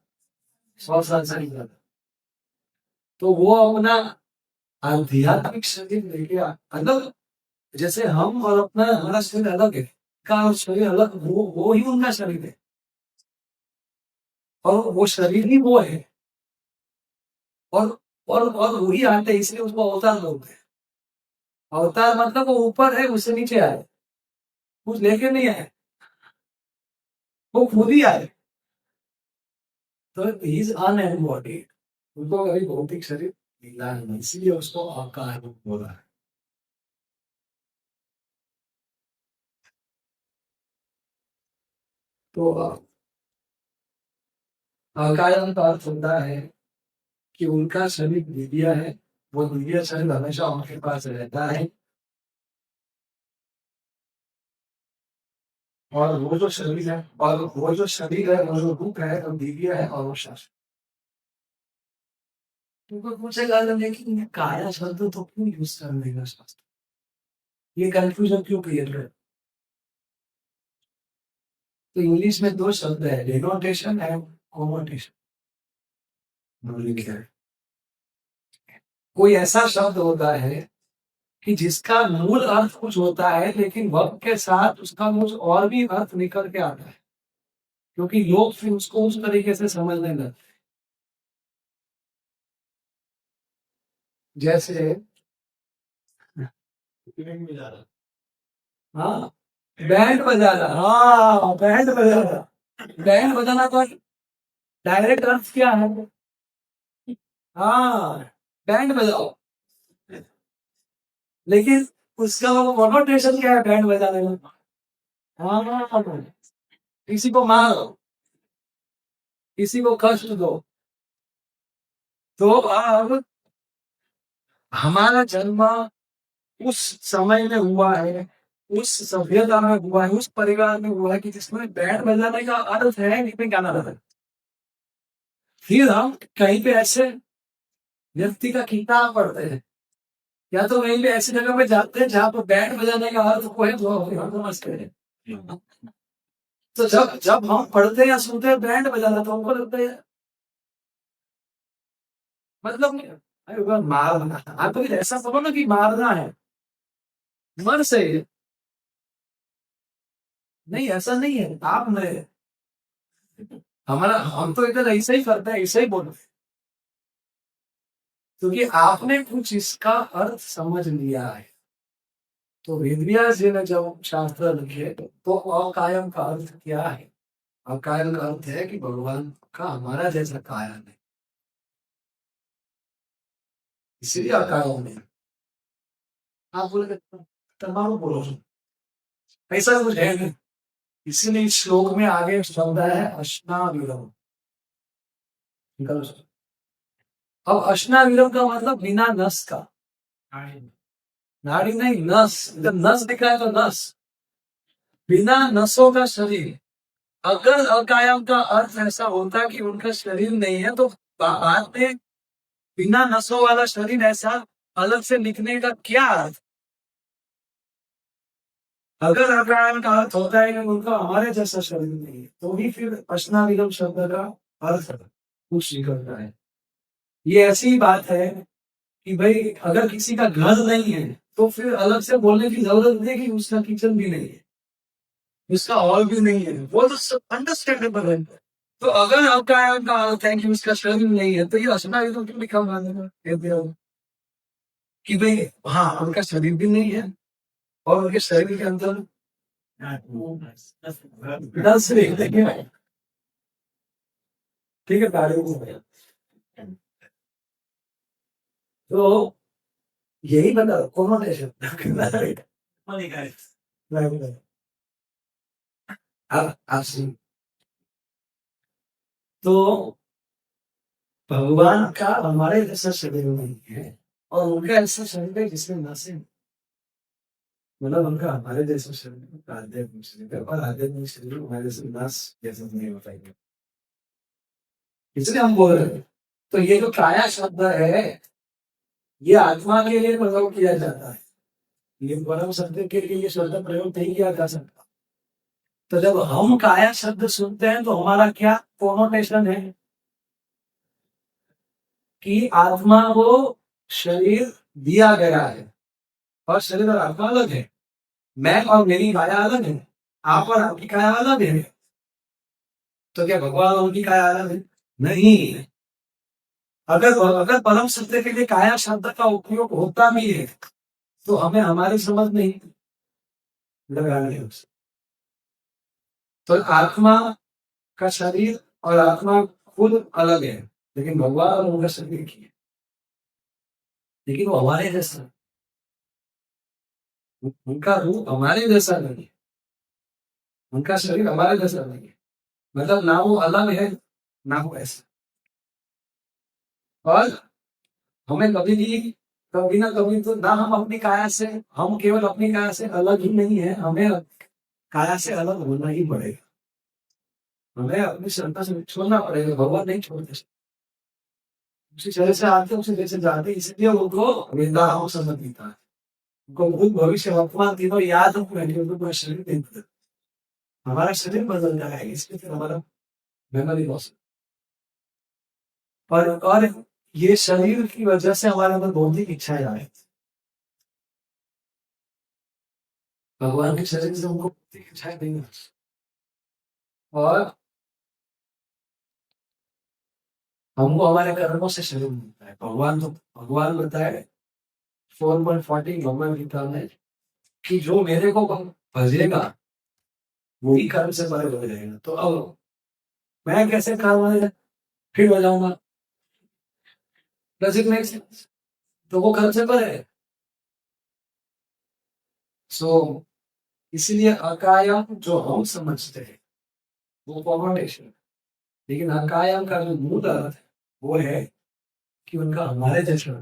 100 साल से निकला था। तो वो अपना आध्यात्मिक शरीर लेके अलग, जैसे हम और अपना हमारा शरीर अलग है, का शरीर अलग, वो ही उनका शरीर है और वो शरीर ही वो है। और और वही आते हैं, इसलिए उसको अवतार बोलते हैं। अवतार मतलब वो ऊपर है, उससे नीचे आए, कुछ लेके नहीं आए, वो खुद ही आए। तो इज अनएम्बॉडीड, उनको अभी भौतिक शरीर मिला है, इसलिए उसको आकार बोला है। तो आकायन का अर्थ होता है कि उनका शरीर दिव्य है, वो दिव्य शरीर हमेशा उनके पास रहता है। और वो जो शरीर है, और वो जो शरीर है, वो जो रूप है, वो दिव्य है और वो शाश्वत। तुमको पूछेगा लेकिन ये काया शब्द तो क्यों यूज कर देगा शास्त्र, ये कंफ्यूजन क्यों क्रिएट कर। तो इंग्लिश में 2 शब्द है, डिनोटेशन एंड कोनोटेशन। कोई ऐसा शब्द होता है कि जिसका मूल अर्थ कुछ होता है, लेकिन वक्त के साथ उसका कुछ और भी अर्थ निकल के आता है, क्योंकि लोग फिर उसको उस तरीके से समझने लगते। जैसे हाँ, बैंड बजाना, हाँ बैंड बजाना, बैंड बजाना का डायरेक्ट अर्थ क्या है? हाँ, बैंड बजाओ। लेकिन उसका वो कॉन्नोटेशन क्या है बैंड बजाने का? हाँ, किसी को मारो, किसी को कष्ट दो। तो अब हमारा जन्म उस समय में हुआ है, उस सभ्यता में हुआ है, उस परिवार में हुआ है कि जिसमें बैंड बजाने का अर्थ है नहीं गाना बजाना। फिर हम कहीं पे ऐसे व्यक्ति का किताब पढ़ते हैं, या तो कहीं पे ऐसी जगह पे जाते हैं जहाँ पर बैंड बजाने का अर्थ को है, तो हम समझते हैं। तो जब जब हम पढ़ते हैं या सुनते हैं बैंड बजाना, तो हमको लगता है मतलब अरे वाह, मारना, आप तो ऐसा बोलो ना कि मारना है मन से। नहीं, ऐसा नहीं है। आप मैं हमारा हम तो इधर ऐसे ही करते हैं, ऐसे ही बोलो, क्योंकि आपने कुछ इसका अर्थ समझ लिया है। तो वेदव्यास जी ने जब शास्त्र लिखे तो अकायम का अर्थ क्या है? अकायम का अर्थ है कि भगवान का हमारा जैसा कायम है, इसलिए अकायम है। आप बोले तमाम बोलो, ऐसा कुछ है नहीं। इसीलिए इस श्लोक में आगे शब्द है अश्नाविरम। अब अश्नाविरम का मतलब बिना नस का। नाड़ी नहीं, नस। जब नस दिखा है तो नस, बिना नसों का शरीर। अगर अकायम का अर्थ ऐसा होता कि उनका शरीर नहीं है, तो बाद में बिना नसों वाला शरीर ऐसा अलग से लिखने का क्या अर्थ? अगर अकायम का अर्थ होता है कि उनका हमारे जैसा शरीर नहीं है, तो ही फिर अश्नाविरम शब्द का अर्थ कुछ निकलता है। ये ऐसी बात है कि भाई अगर किसी का घर नहीं है तो फिर अलग से बोलने की जरूरत नहीं कि उसका किचन भी नहीं है, उसका हॉल भी नहीं है, वो तो अंडरस्टैंडेबल है। तो अगर आपका का अर्थ है कि उसका शरीर नहीं है, तो ये असना तो क्यों लिखा हुआ है कहते हो कि भाई हाँ उनका शरीर भी नहीं है और उनके शरीर के अंदर 10 लिख देंगे, ठीक है तारीफ हो गया। तो यही बता कॉन्नोटेशन। आप सुनिए, तो भगवान का हमारे जैसा शरीर नहीं है और उनका ऐसा शरीर है जिसमें नसें, मतलब उनका हमारे जैसा शरीर आध्यात्मिक शरीर है और आध्यात्मिक शरीर हमारे जैसे नस जैसा नहीं बताएंगे, इसलिए हम बोल रहे हैं। तो ये जो काया शब्द है ये आत्मा के लिए प्रयोग किया जाता है, ये परम सत्य के लिए ये शब्द प्रयोग नहीं किया जा सकता। तो जब हम काया शब्द सुनते हैं तो हमारा क्या कोनोटेशन है कि आत्मा को शरीर दिया गया है और शरीर और आत्मा अलग है, मैं और मेरी काया अलग है, आप और आपकी काया अलग है। तो क्या भगवान और उनकी काया अलग है? नहीं। अगर अगर परम सत्य के लिए काया शब्द का उपयोग होता भी है तो हमें हमारी समझ नहीं लगानी है उसे। तो आत्मा का शरीर और आत्मा खुद अलग है, लेकिन भगवान और उनका शरीर की है, लेकिन वो हमारे जैसा, उनका रूप हमारे जैसा नहीं है, उनका शरीर हमारे जैसा नहीं है, मतलब ना वो अलग है ना वो ऐसा। और हमें कभी भी कभी ना कभी तो ना हम अपनी काया से, हम केवल अपनी काया से अलग ही नहीं है, हमें काया से अलग होना ही पड़ेगा, हमें अपनी श्रद्धा से छोड़ना पड़ेगा, भगवान नहीं छोड़ते, उसी तरह से आते उसी तरह से जाते, इसलिए उनको वृंदावन समझ देता है, उनको भूत भविष्य वर्तमान तीनों याद हो रहेंगे, उनको पूरा शरीर नहीं बदल, हमारा शरीर बदल जाएगा इसलिए फिर हमारा मेमोरी लॉस। और ये शरीर की वजह से हमारे अंदर बौद्धिक इच्छाएं आए, भगवान के शरीर से उनको बौद्धिक इच्छाएं नहीं, और हमको हमारे कर्मों से शरीर मिलता है। भगवान तो भगवान बताए 4.40 भगवान गीता में कि जो मेरे को भजेगा वही कर्म से परे हो जाएगा। तो अब मैं कैसे कर्म फिर हो जाऊंगा, तो वो कर्म से परे है। सो इसलिए अकायम जो हम समझते हैं वो कॉमोडेशन, लेकिन अकायम का जो मूल अर्थ है वो है कि उनका हमारे जैसा,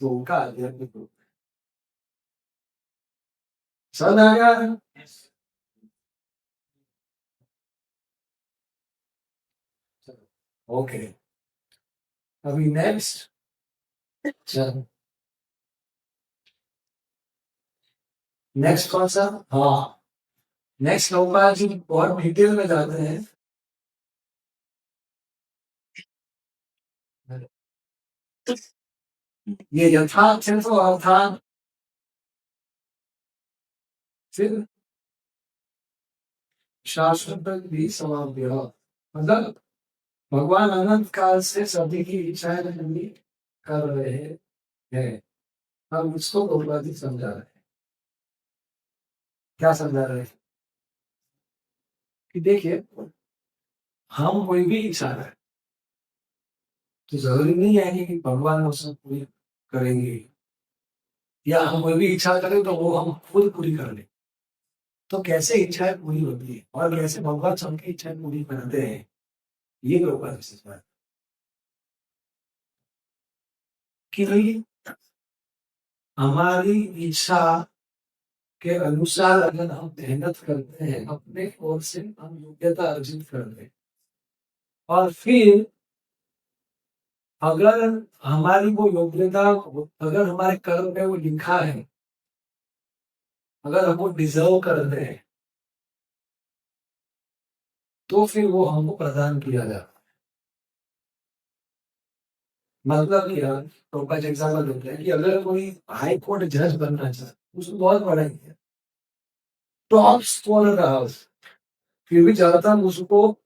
तो उनका आध्यात्मिक रूप सदा। ओके, अभी नेक्स्ट, चलो नेक्स्ट कौन सा, हाँ नेक्स्ट लोग जी बहुत डिटेल में जाते हैं। ये यथार्थ है तो अर्थात फिर शाश्वत भी समाप्य, मतलब भगवान अनंत काल से सभी की इच्छाएं पूरी कर रहे हैं, हम उसको बहुवादी समझा रहे हैं। क्या समझा रहे हैं कि देखिए हम कोई भी इच्छा है तो जरूरी नहीं है कि भगवान उसको पूरी करेंगे, या हम कोई भी इच्छा करें तो वो हम खुद पूरी कर लें। तो कैसे इच्छाएं पूरी होती है और कैसे भगवान सबकी इच्छाएं पूरी करते हैं, ये लोग कि भाई हमारी इच्छा के अनुसार अगर हम मेहनत करते हैं, अपने ओर से हम योग्यता अर्जित करते हैं, और फिर अगर हमारी वो योग्यता, अगर हमारे कर्म में वो लिखा है, अगर हम वो डिजर्व करते हैं तो फिर वो हमको प्रदान किया जाता है। मतलब क्या, तो कुछ एग्जाम्पल देते हैं कि अगर कोई हाई कोर्ट जज बनना चाहे, उसको बहुत पढ़ाई है, टॉप स्कॉलर रहा फिर भी ज्यादातर उसको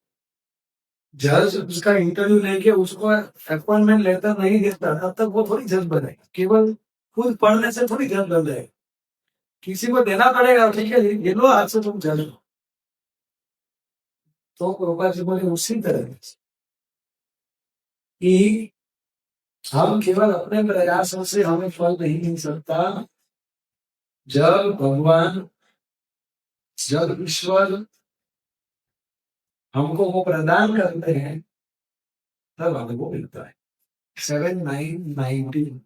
जज उसका इंटरव्यू लेके उसको अपॉइंटमेंट लेटर नहीं देता, तब तक वो थोड़ी जज बनेगा, केवल खुद पढ़ने से थोड़ी जज बन जाएगा, किसी को देना पड़ेगा, ठीक है ये लो आज से तुम जज हो। तो कृपा जी बोले उसी तरह कि हम केवल अपने प्रयासों से हमें फल नहीं मिल सकता, जब भगवान, जब ईश्वर हमको वो प्रदान करते हैं तब हमको मिलता है। 7 9 19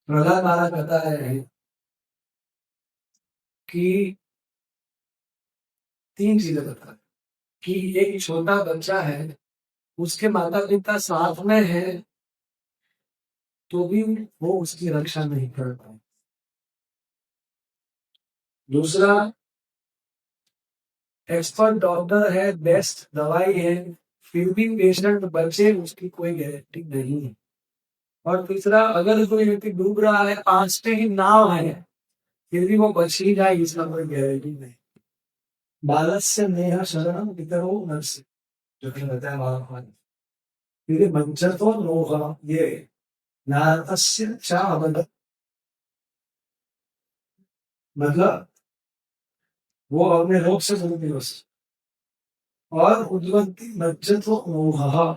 प्रहलाद महाराज कहता है कि 3 चीजें बता कि एक छोटा बच्चा है, उसके माता पिता साथ में है तो भी वो उसकी रक्षा नहीं कर पाए। दूसरा, एक्सपर्ट डॉक्टर है, बेस्ट दवाई है, फिर भी पेशेंट बचे उसकी कोई गारंटी नहीं है। और तीसरा, अगर कोई व्यक्ति डूब रहा है, 5 ही नाव है, फिर भी वो बच ही जाए इसका कोई गारंटी नहीं। बालस्य नेह शरणम पितरो नरसिंह, जो कि बताया महाभारत। फिर मंचतो नोहा, ये नारस्य चावल, मतलब वो अपने रोग से मुक्त, और उद्वंती मंचतो नोहा,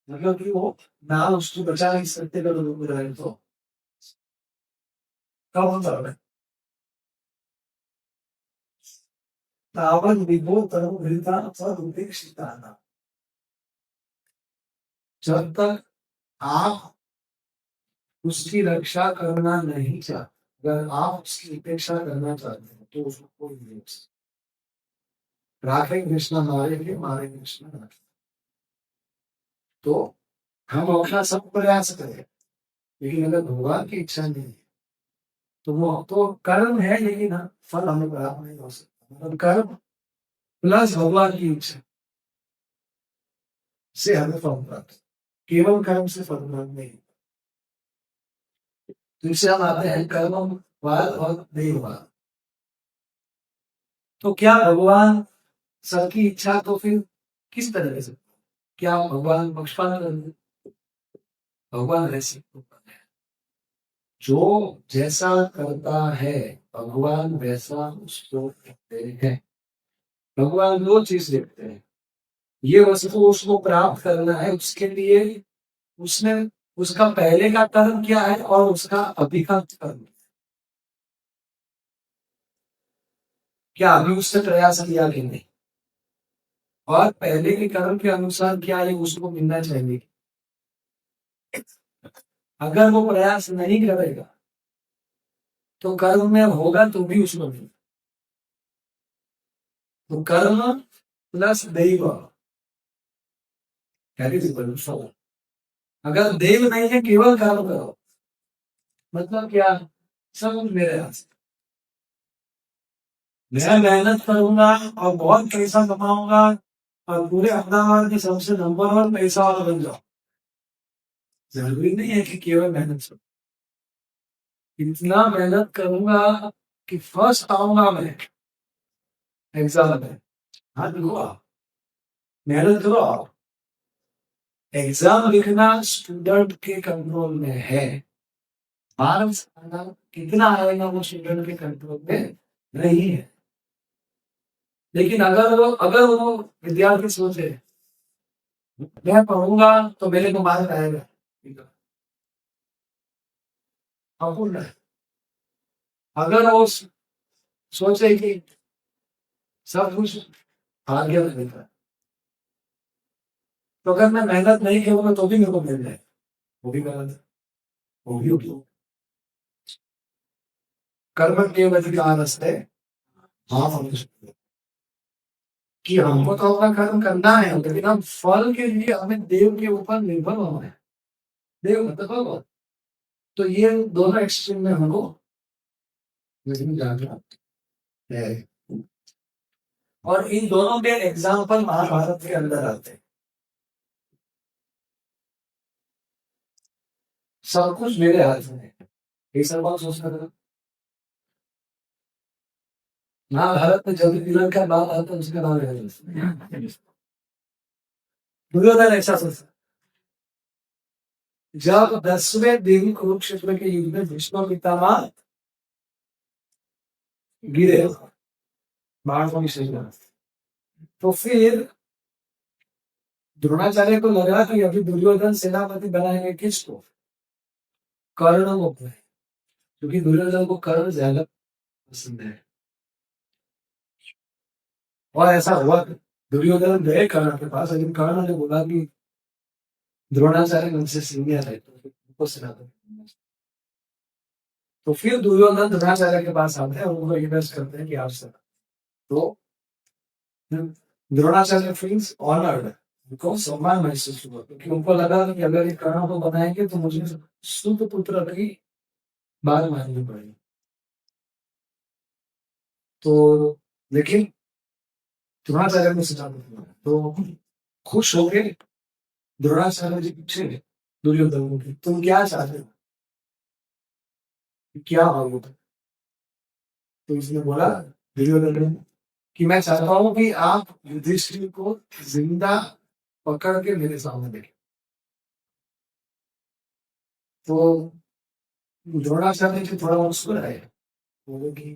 मतलब कि वो ना उसको बचा नहीं सकते अगर लोग रहे तो कब होता है। तावन विभो तरु हृता सदुपेक्षिता, जब तक आप उसकी रक्षा करना नहीं चाहते, अगर आप उसकी उपेक्षा करना चाहते हैं तो उसको कोई नहीं रोक सकता। राखे कृष्ण मारेंगे, मारे कृष्ण राखे। तो हम अपना सब प्रयास करें, लेकिन अगर भगवान की इच्छा नहीं है तो वो तो कर्म है, लेकिन हाँ, फल हमें प्राप्त नहीं हो सकता। मतलब कर्म प्लस भगवान की इच्छा से हमें फल प्राप्त, केवल कर्म से फल प्राप्त नहीं। दूसरे हम आते हैं कर्म वाद और देववाद। तो क्या भगवान सबकी इच्छा तो फिर किस तरह से, क्या भगवान पक्षपात करेंगे? भगवान ऐसे जो जैसा करता है भगवान वैसा उसको करते हैं। भगवान दो चीज देखते हैं, ये वस्तु उसको प्राप्त करना है, उसके लिए उसने उसका पहले का कर्म क्या है और उसका अभी का कर्म, क्या अभी उससे प्रयास किया कि नहीं, और पहले के कर्म के अनुसार क्या है उसको मिलना चाहिए। अगर वो प्रयास नहीं करेगा तो कर्म में होगा तो भी उसको मिलेगा। तो कर्म प्लस दैव, अगर देव नहीं है केवल कर्म करो, मतलब क्या, सब कुछ मेरे हाथ से। मैं मेहनत करूंगा और बहुत पैसा कमाऊंगा और पूरे अहमदाबाद के सबसे नंबर 1 पैसा वाला बन जाओ, जरूरी नहीं है कि केवल मेहनत से। इतना मेहनत करूंगा कि फर्स्ट आऊंगा मैं एग्जाम में। हाँ देखो, आप मेहनत करो, आप एग्जाम लिखना स्टूडेंट के कंट्रोल में है, मार्क्स कितना आएगा वो स्टूडेंट के कंट्रोल में नहीं है। लेकिन अगर वो विद्यार्थी सोचे मैं पढ़ूंगा तो मेरे को मार्क आएगा, अगर वो सोचे कि सब कुछ भाग्य में लिखा है, तो अगर मैं मेहनत नहीं करूंगा तो भी मेरे को मिल जाए, वो भी गलत है, वो भी उपयोग। कर्म के अधिकार रस्ते, हाँ हम कि हमको तो अपना कर्म करना है, लेकिन हम फल के लिए हमें देव के ऊपर निर्भर होना है। देव मतलब भगवान। तो ये दोनों एक्सट्रीम में हमको जाना है, और इन दोनों के एग्जाम्पल महाभारत के अंदर आते हैं। सब कुछ मेरे हाथ में है, ये सब बात सोचना था। महाभारत में जब विलन का बात आता है उसका नाम है दुर्योधन। ऐसा सोचता, जब 10वें दिन कुरुक्षेत्र के युद्ध में भीष्म पितामह गिरे बाणों की सजा, तो फिर द्रोणाचार्य को लगा कि अभी दुर्योधन सेनापति बनाएंगे किसको, कर्ण को, क्योंकि दुर्योधन को कर्ण ज्यादा पसंद है। और ऐसा हुआ दुर्योधन गए कर्ण के पास, लेकिन कर्ण ने बोला कि द्रोणाचार्य उनसे सीनियर है तो उनको सिखा दो। तो फिर दुर्योधन द्रोणाचार्य के पास आते हैं और उनको रिक्वेस्ट करते हैं कि आप सिखा। तो द्रोणाचार्य फील्स ऑनर्ड, उनको सम्मान महसूस हुआ क्योंकि उनको लगा कि अगर ये कर्ण को बनाएंगे तो मुझे सुत पुत्र की बात माननी पड़ेगी। तो लेकिन द्रोणाचार्य ने सुझाव दिया तो खुश हो गए द्रोणाचार्य जी पूछे दुर्योधन को, तुम क्या चाहते हो, क्या मांगोगे? तो उसने बोला दुर्योधन ने कि मैं चाहता हूं कि आप युधिष्ठिर को जिंदा पकड़ के मेरे सामने देखें। तो द्रोणाचार्य जी थोड़ा मुस्कुराए, बोले कि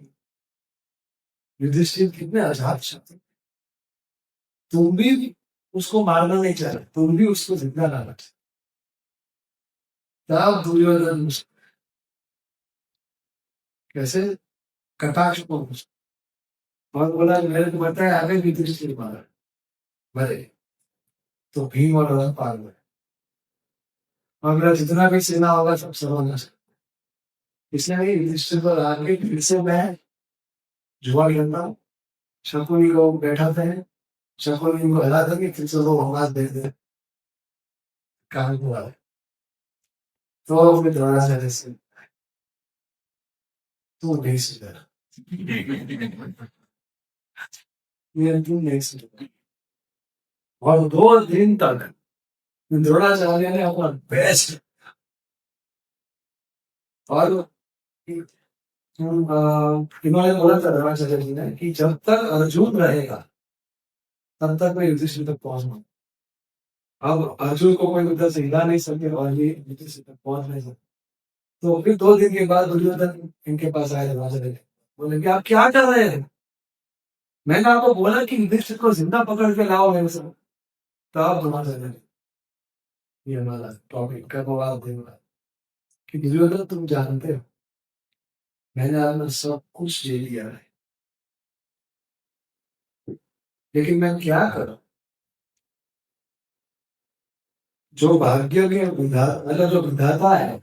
युधिष्ठिर कितने आजाद शब्द, तुम भी उसको मारना नहीं चाह रहे, तुम भी उसको जिंदा लाना चाहते। तब दुर्योधन कैसे कटाक्ष को और बोला मेरे को बताया आगे युधिष्ठिर मारा मरे तो भीम और अर्जुन पार हुए, और मेरा जितना भी सेना होगा सब सर्वनाश। इसलिए युधिष्ठिर पर आगे फिर से मैं जुआ खेलता हूँ, शकुनी को बैठाते हैं, शकुनी को हरा देंगे, फिर से लोग आवाज दे दे काम हुआ है। तो फिर द्रोणाचार्य से तू नहीं सुधरा, ये तू नहीं सुधरा। और 2 दिन तक द्रोणाचार्य ने अपना बेस्ट और इन्होंने बोला था द्रोणाचार्य जी ने कि जब तक अर्जुन रहेगा तब तक मैं युधिष्ठिर तक पहुंचूंगा। अब अर्जुन को कोई उधर से हिला नहीं सके और ये युधिष्ठिर तक पहुंच नहीं सके। तो फिर 2 दिन के बाद दुर्योधन इनके पास आए द्रोणाचार्य, बोले कि आप क्या कर रहे हैं, मैंने आपको बोला कि युधिष्ठिर को जिंदा पकड़ के लाओ मेरे से। तब द्रोणाचार्य ये हमारा टॉपिक का जवाब देगा कि दुर्योधन तुम जानते हो मैंने अपना सब कुछ ले लिया है, लेकिन मैं क्या करूं, जो भाग्य के मतलब जो विधाता है,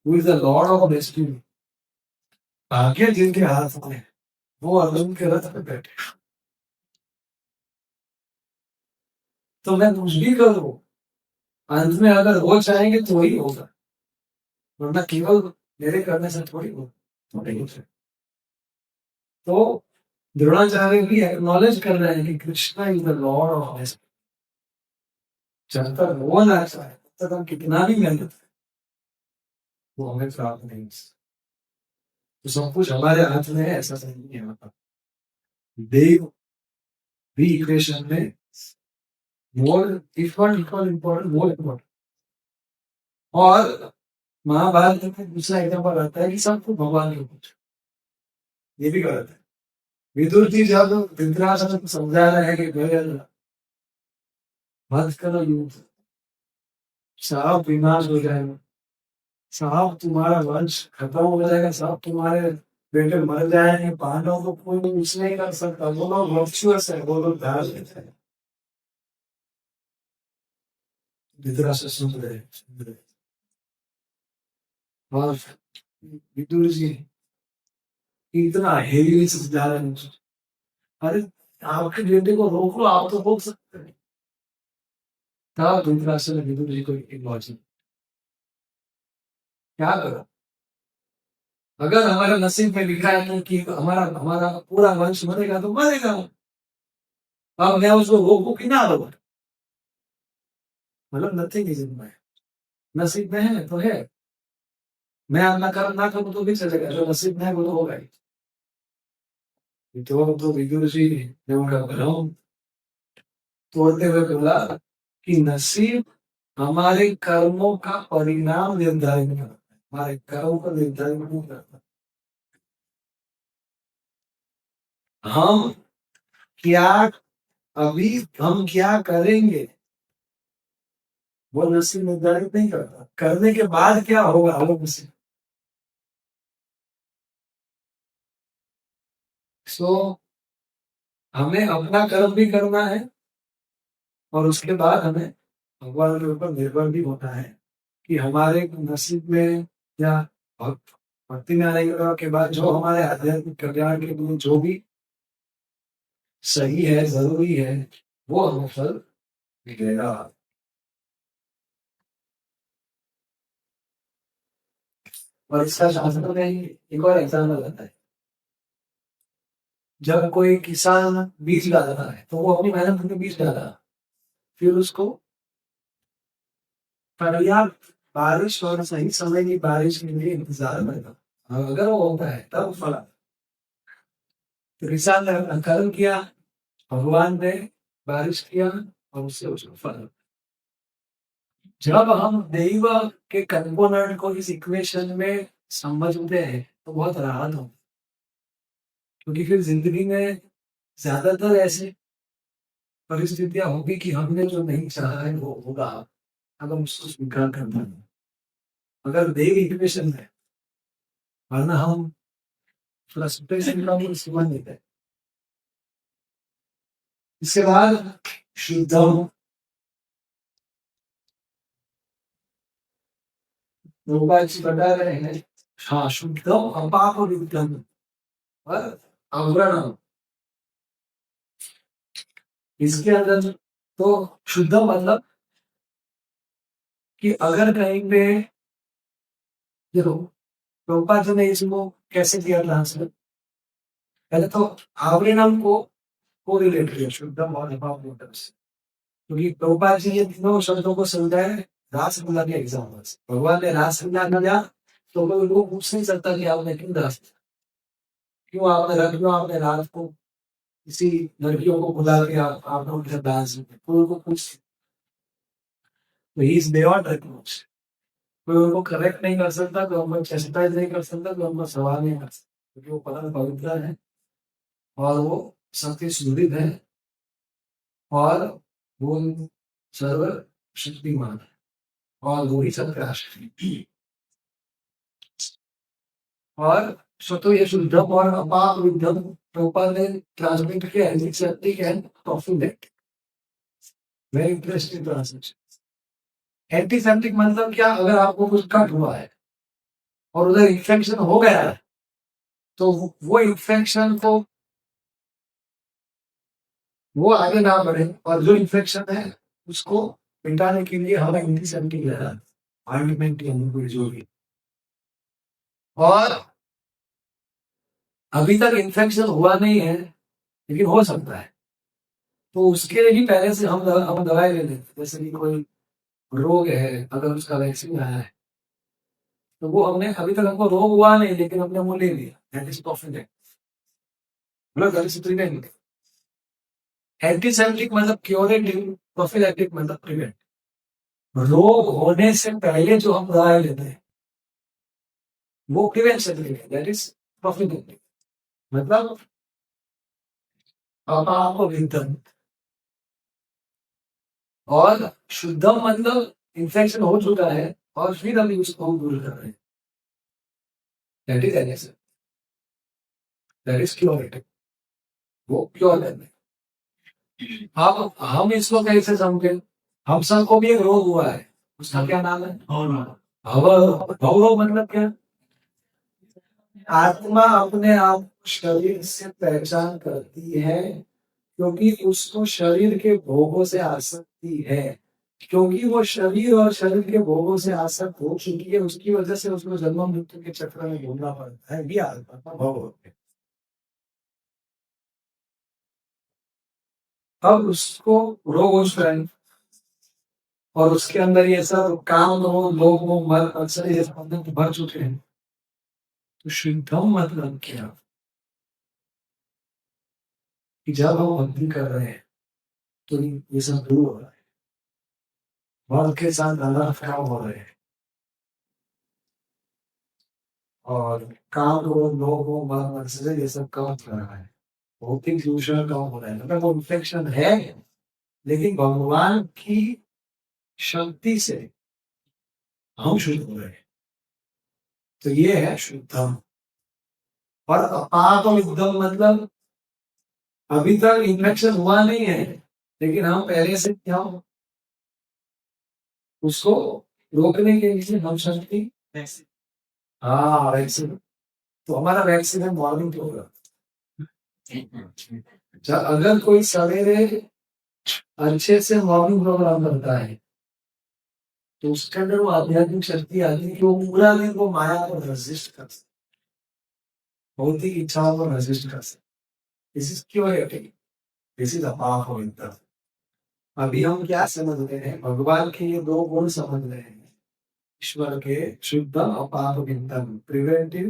who is the lord of destiny, भाग्य जिनके हाथ में है, वो अर्जुन के रथ पे बैठे। तो मैं कुछ भी करूं, अंत में अगर वो चाहेंगे तो वही होगा, वरना केवल मेरे करने से थोड़ी हो थोड़ी हो। तो द्रोणाचार्य भी एक्नॉलेज कर रहे हैं कि Krishna is the Lord of destiny. जब तक वो ना चाहे तब तक हम कितना भी मेहनत करें वो हमें प्राप्त नहीं हो सकता। तो सब कुछ हमारे हाथ में है ऐसा नहीं है, मतलब देव भी इक्वेशन में more if not equal important more important. और महाभारत में दूसरा एग्जाम्पल आता है कि सब कुछ भगवान के ऊपर, ये भी गलत है। विदुर जी जब धृतराष्ट्र को समझा रहे हैं कि भैया मत करो युद्ध, साहब विनाश हो जाएगा, साहब तुम्हारा वंश खत्म हो जाएगा, साहब तुम्हारे बेटे मर जाएंगे, पांडवों को कोई कुछ नहीं कर सकता, वो लोग वर्चुअस है, वो लोग धार्मिक है। धृतराष्ट्र सुन रहे और विदुर जी इतना हेवी समझा रहे हैं, अरे आपके बेटे को रोक लो, आप तो रोक सकते हैं। तब धृतराष्ट्र ने विदुर जी को एक लॉजिक, क्या करो, अगर हमारे नसीब में लिखा है कि हमारा हमारा पूरा वंश मरेगा तो मरेगा, अब मैं उसको रोकू कि ना रोकू, मतलब नथिंग इज इन माय, नसीब में है तो है, मैं ना कर ना करूं तो भी चलेगा, जो नसीब में है वो तो होगा ही। तो विदुर जी ने उनका भ्रम तोड़ते हुए बोला कि नसीब हमारे कर्मों का परिणाम निर्धारित करता है, हमारे कर्मों का निर्धारित नहीं करता। हम क्या अभी हम क्या करेंगे वो नसीब निर्धारित नहीं करता, करने के बाद क्या होगा वो नसीब। सो हमें अपना कर्म भी करना है और उसके बाद हमें भगवान के ऊपर निर्भर भी होना है कि हमारे नसीब में या भक्ति में आने के बाद जो हमारे आध्यात्मिक कल्याण के लिए जो भी सही है, जरूरी है, वो हमें फल मिलेगा। और इसका शास्त्र में एक और एग्जाम्पल आता है, जब कोई किसान बीज डालता है तो वो अपनी मेहनत करके बीज डाला, फिर उसको पर्याप्त बारिश और सही समय की बारिश के लिए इंतजार करेगा। अगर वो होता है तब फला, तो किसान ने अपना कर्म किया, भगवान ने बारिश किया और उससे उसको फल। जब हम दैव के कंपोनेंट को इस इक्वेशन में समझते हैं तो बहुत राहत हो, क्योंकि फिर जिंदगी में ज्यादातर ऐसे परिस्थितियां होगी कि हमने जो नहीं चाहा है वो होगा, अगर उसको स्वीकार करना है, अगर दैव इक्वेशन है, वरना हम फ्रस्ट्रेशन का कोई सीमा नहीं है। इसके बाद शुद्धम, बता रहे हैं, हाँ, शुद्धम अपाप विद्यम और अवरणम। इसके अंदर तो शुद्धम मतलब कि अगर कहीं पे, देखो प्रभुपाद जी ने इसको कैसे किया ट्रांसलेट, पहले तो आवरणम को रिलेट किया शुद्धम और अपाप से, क्योंकि प्रभुपाद जी ये तीनों शब्दों को समझाए रासलीला के एग्जाम्पल से। भगवान ने रासलीला किया तो कोई उनको पूछ नहीं सकता कि आपने क्यों रास, क्यों आपने रात को किसी लड़कियों को बुला के आपने उनके साथ डांस किया, कोई उनको पूछ, तो ही इज बियॉन्ड रिप्रोच। कोई उनको करेक्ट नहीं कर सकता, कोई उनको चैस्टाइज नहीं कर सकता, कोई उनको सवाल नहीं कर सकता, क्योंकि वो परम पवित्र है और वो सबके सुदृढ़ है और वो सर्वशक्तिमान है और वो ही सबका आश्रय। और स्वतः ये शुद्धम और अपाप विद्धम प्रभुपाद ने ट्रांसलेट किया है, antiseptic and prophylactic. Very interesting translation. Antiseptic मतलब क्या, अगर आपको कुछ कट हुआ है और उधर इन्फेक्शन हो गया है तो वो इन्फेक्शन को वो आगे ना बढ़े, और जो इन्फेक्शन है उसको मिटाने के लिए हमें एंटीसेप्टिक लेना है, ऑइंटमेंट यानी कोई जो भी। और अभी तक इन्फेक्शन हुआ नहीं है लेकिन हो सकता है, तो उसके लिए भी पहले से हम दवाई ले लेते हैं। जैसे कि कोई रोग है, अगर उसका वैक्सीन आया है तो वो हमने, अभी तक हमको रोग हुआ नहीं लेकिन हमने वो ले लिया, दैट इज प्रोफिलेक्टिक, मतलब दैट इज प्रिवेंटिव। एंटीसेप्टिक मतलब क्योरेटिव, प्रोफिलेक्टिक मतलब प्रिवेंट। रोग होने से पहले जो हम दवाई लेते हैं वो प्रिवेंशन के लिए, दैट इज प्रोफिलेक्टिव। मतलब आपको विंतन, और शुद्धम मतलब इन्फेक्शन हो चुका है और फिर हम उसको दूर कर रहे हैं, that is aseptic, that is curative, वो क्योर करना है। अब हम इसको कैसे समझे, हम सबको भी एक रोग हुआ है, उसका क्या नाम है, भव। भव मतलब क्या, आत्मा अपने आप को शरीर से पहचान करती है क्योंकि उसको शरीर के भोगों से आसक्ति है, क्योंकि वो शरीर और शरीर के भोगों से आसक्त हो चुकी है, उसकी वजह से उसको जन्म मृत्यु के चक्र में घूमना पड़ता है, ये आत्मा का भव होता है। अब उसको रोग हो चुका है और उसके अंदर ये सब काम लोग मर अक्सर ये सब भर चुके हैं, तो शुद्धम मतलब क्या, कि जब हम भक्ति कर रहे हैं तो ये सब दूर हो रहा है, बल के साथ गला फैलाव हो रहे हैं और काम लोगों मर से ये सब कम हो रहा है, भौतिक दूषण कम हो रहा है, मतलब वो इन्फेक्शन है लेकिन भगवान की शक्ति से हम शुद्ध हो रहे हैं, तो ये है शुद्धम। और अपाप एकदम मतलब अभी तक इन्फेक्शन हुआ नहीं है, लेकिन हम पहले से क्या हो उसको रोकने के लिए हम शक्ति हाँ वैक्सीन, तो हमारा वैक्सीन है मॉर्निंग होगा। अगर कोई सवेरे अच्छे से मॉर्निंग प्रोग्राम करता है तो उसके अंदर वो आध्यात्मिक शक्ति आती है कि वो पूरा दिन वो माया को रेजिस्ट कर सकते, भौतिक इच्छाओं को रेजिस्ट कर सकते। दिस इज क्योरिटी, दिस इज अपार। अभी हम क्या समझ रहे हैं, भगवान के ये दो गुण समझ रहे हैं, ईश्वर के शुद्ध अपार विद्यम प्रिवेंटिव,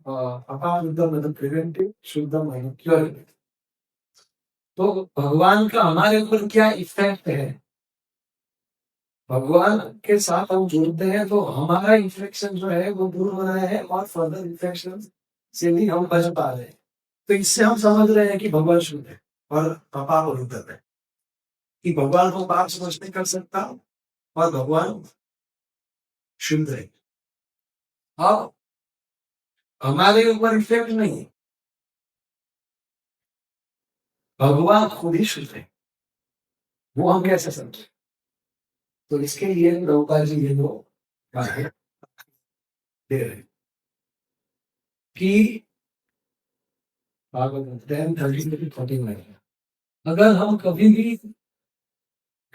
अपार विद्यम मतलब प्रिवेंटिव, शुद्धम मतलब क्योरिटी। तो भगवान का हमारे ऊपर क्या इफेक्ट है, भगवान के साथ हम जुड़ते हैं तो हमारा इन्फेक्शन जो है वो दूर हो रहा है और फर्दर इन्फेक्शन से भी हम बच पा रहे हैं। तो इससे हम समझ रहे हैं कि भगवान शुद्ध है और पापा को रुद्र है, कि भगवान को पाप समझ नहीं कर सकता और भगवान शुद्ध है। अब हमारे ऊपर इफेक्ट नहीं, भगवान खुद ही शुद्ध है, वो हम कैसे समझे। तो इसके लिए प्रभुपाद जी ये दो बातें दे रहे हैं कि भागवत 10:13-14 अगर हम कभी भी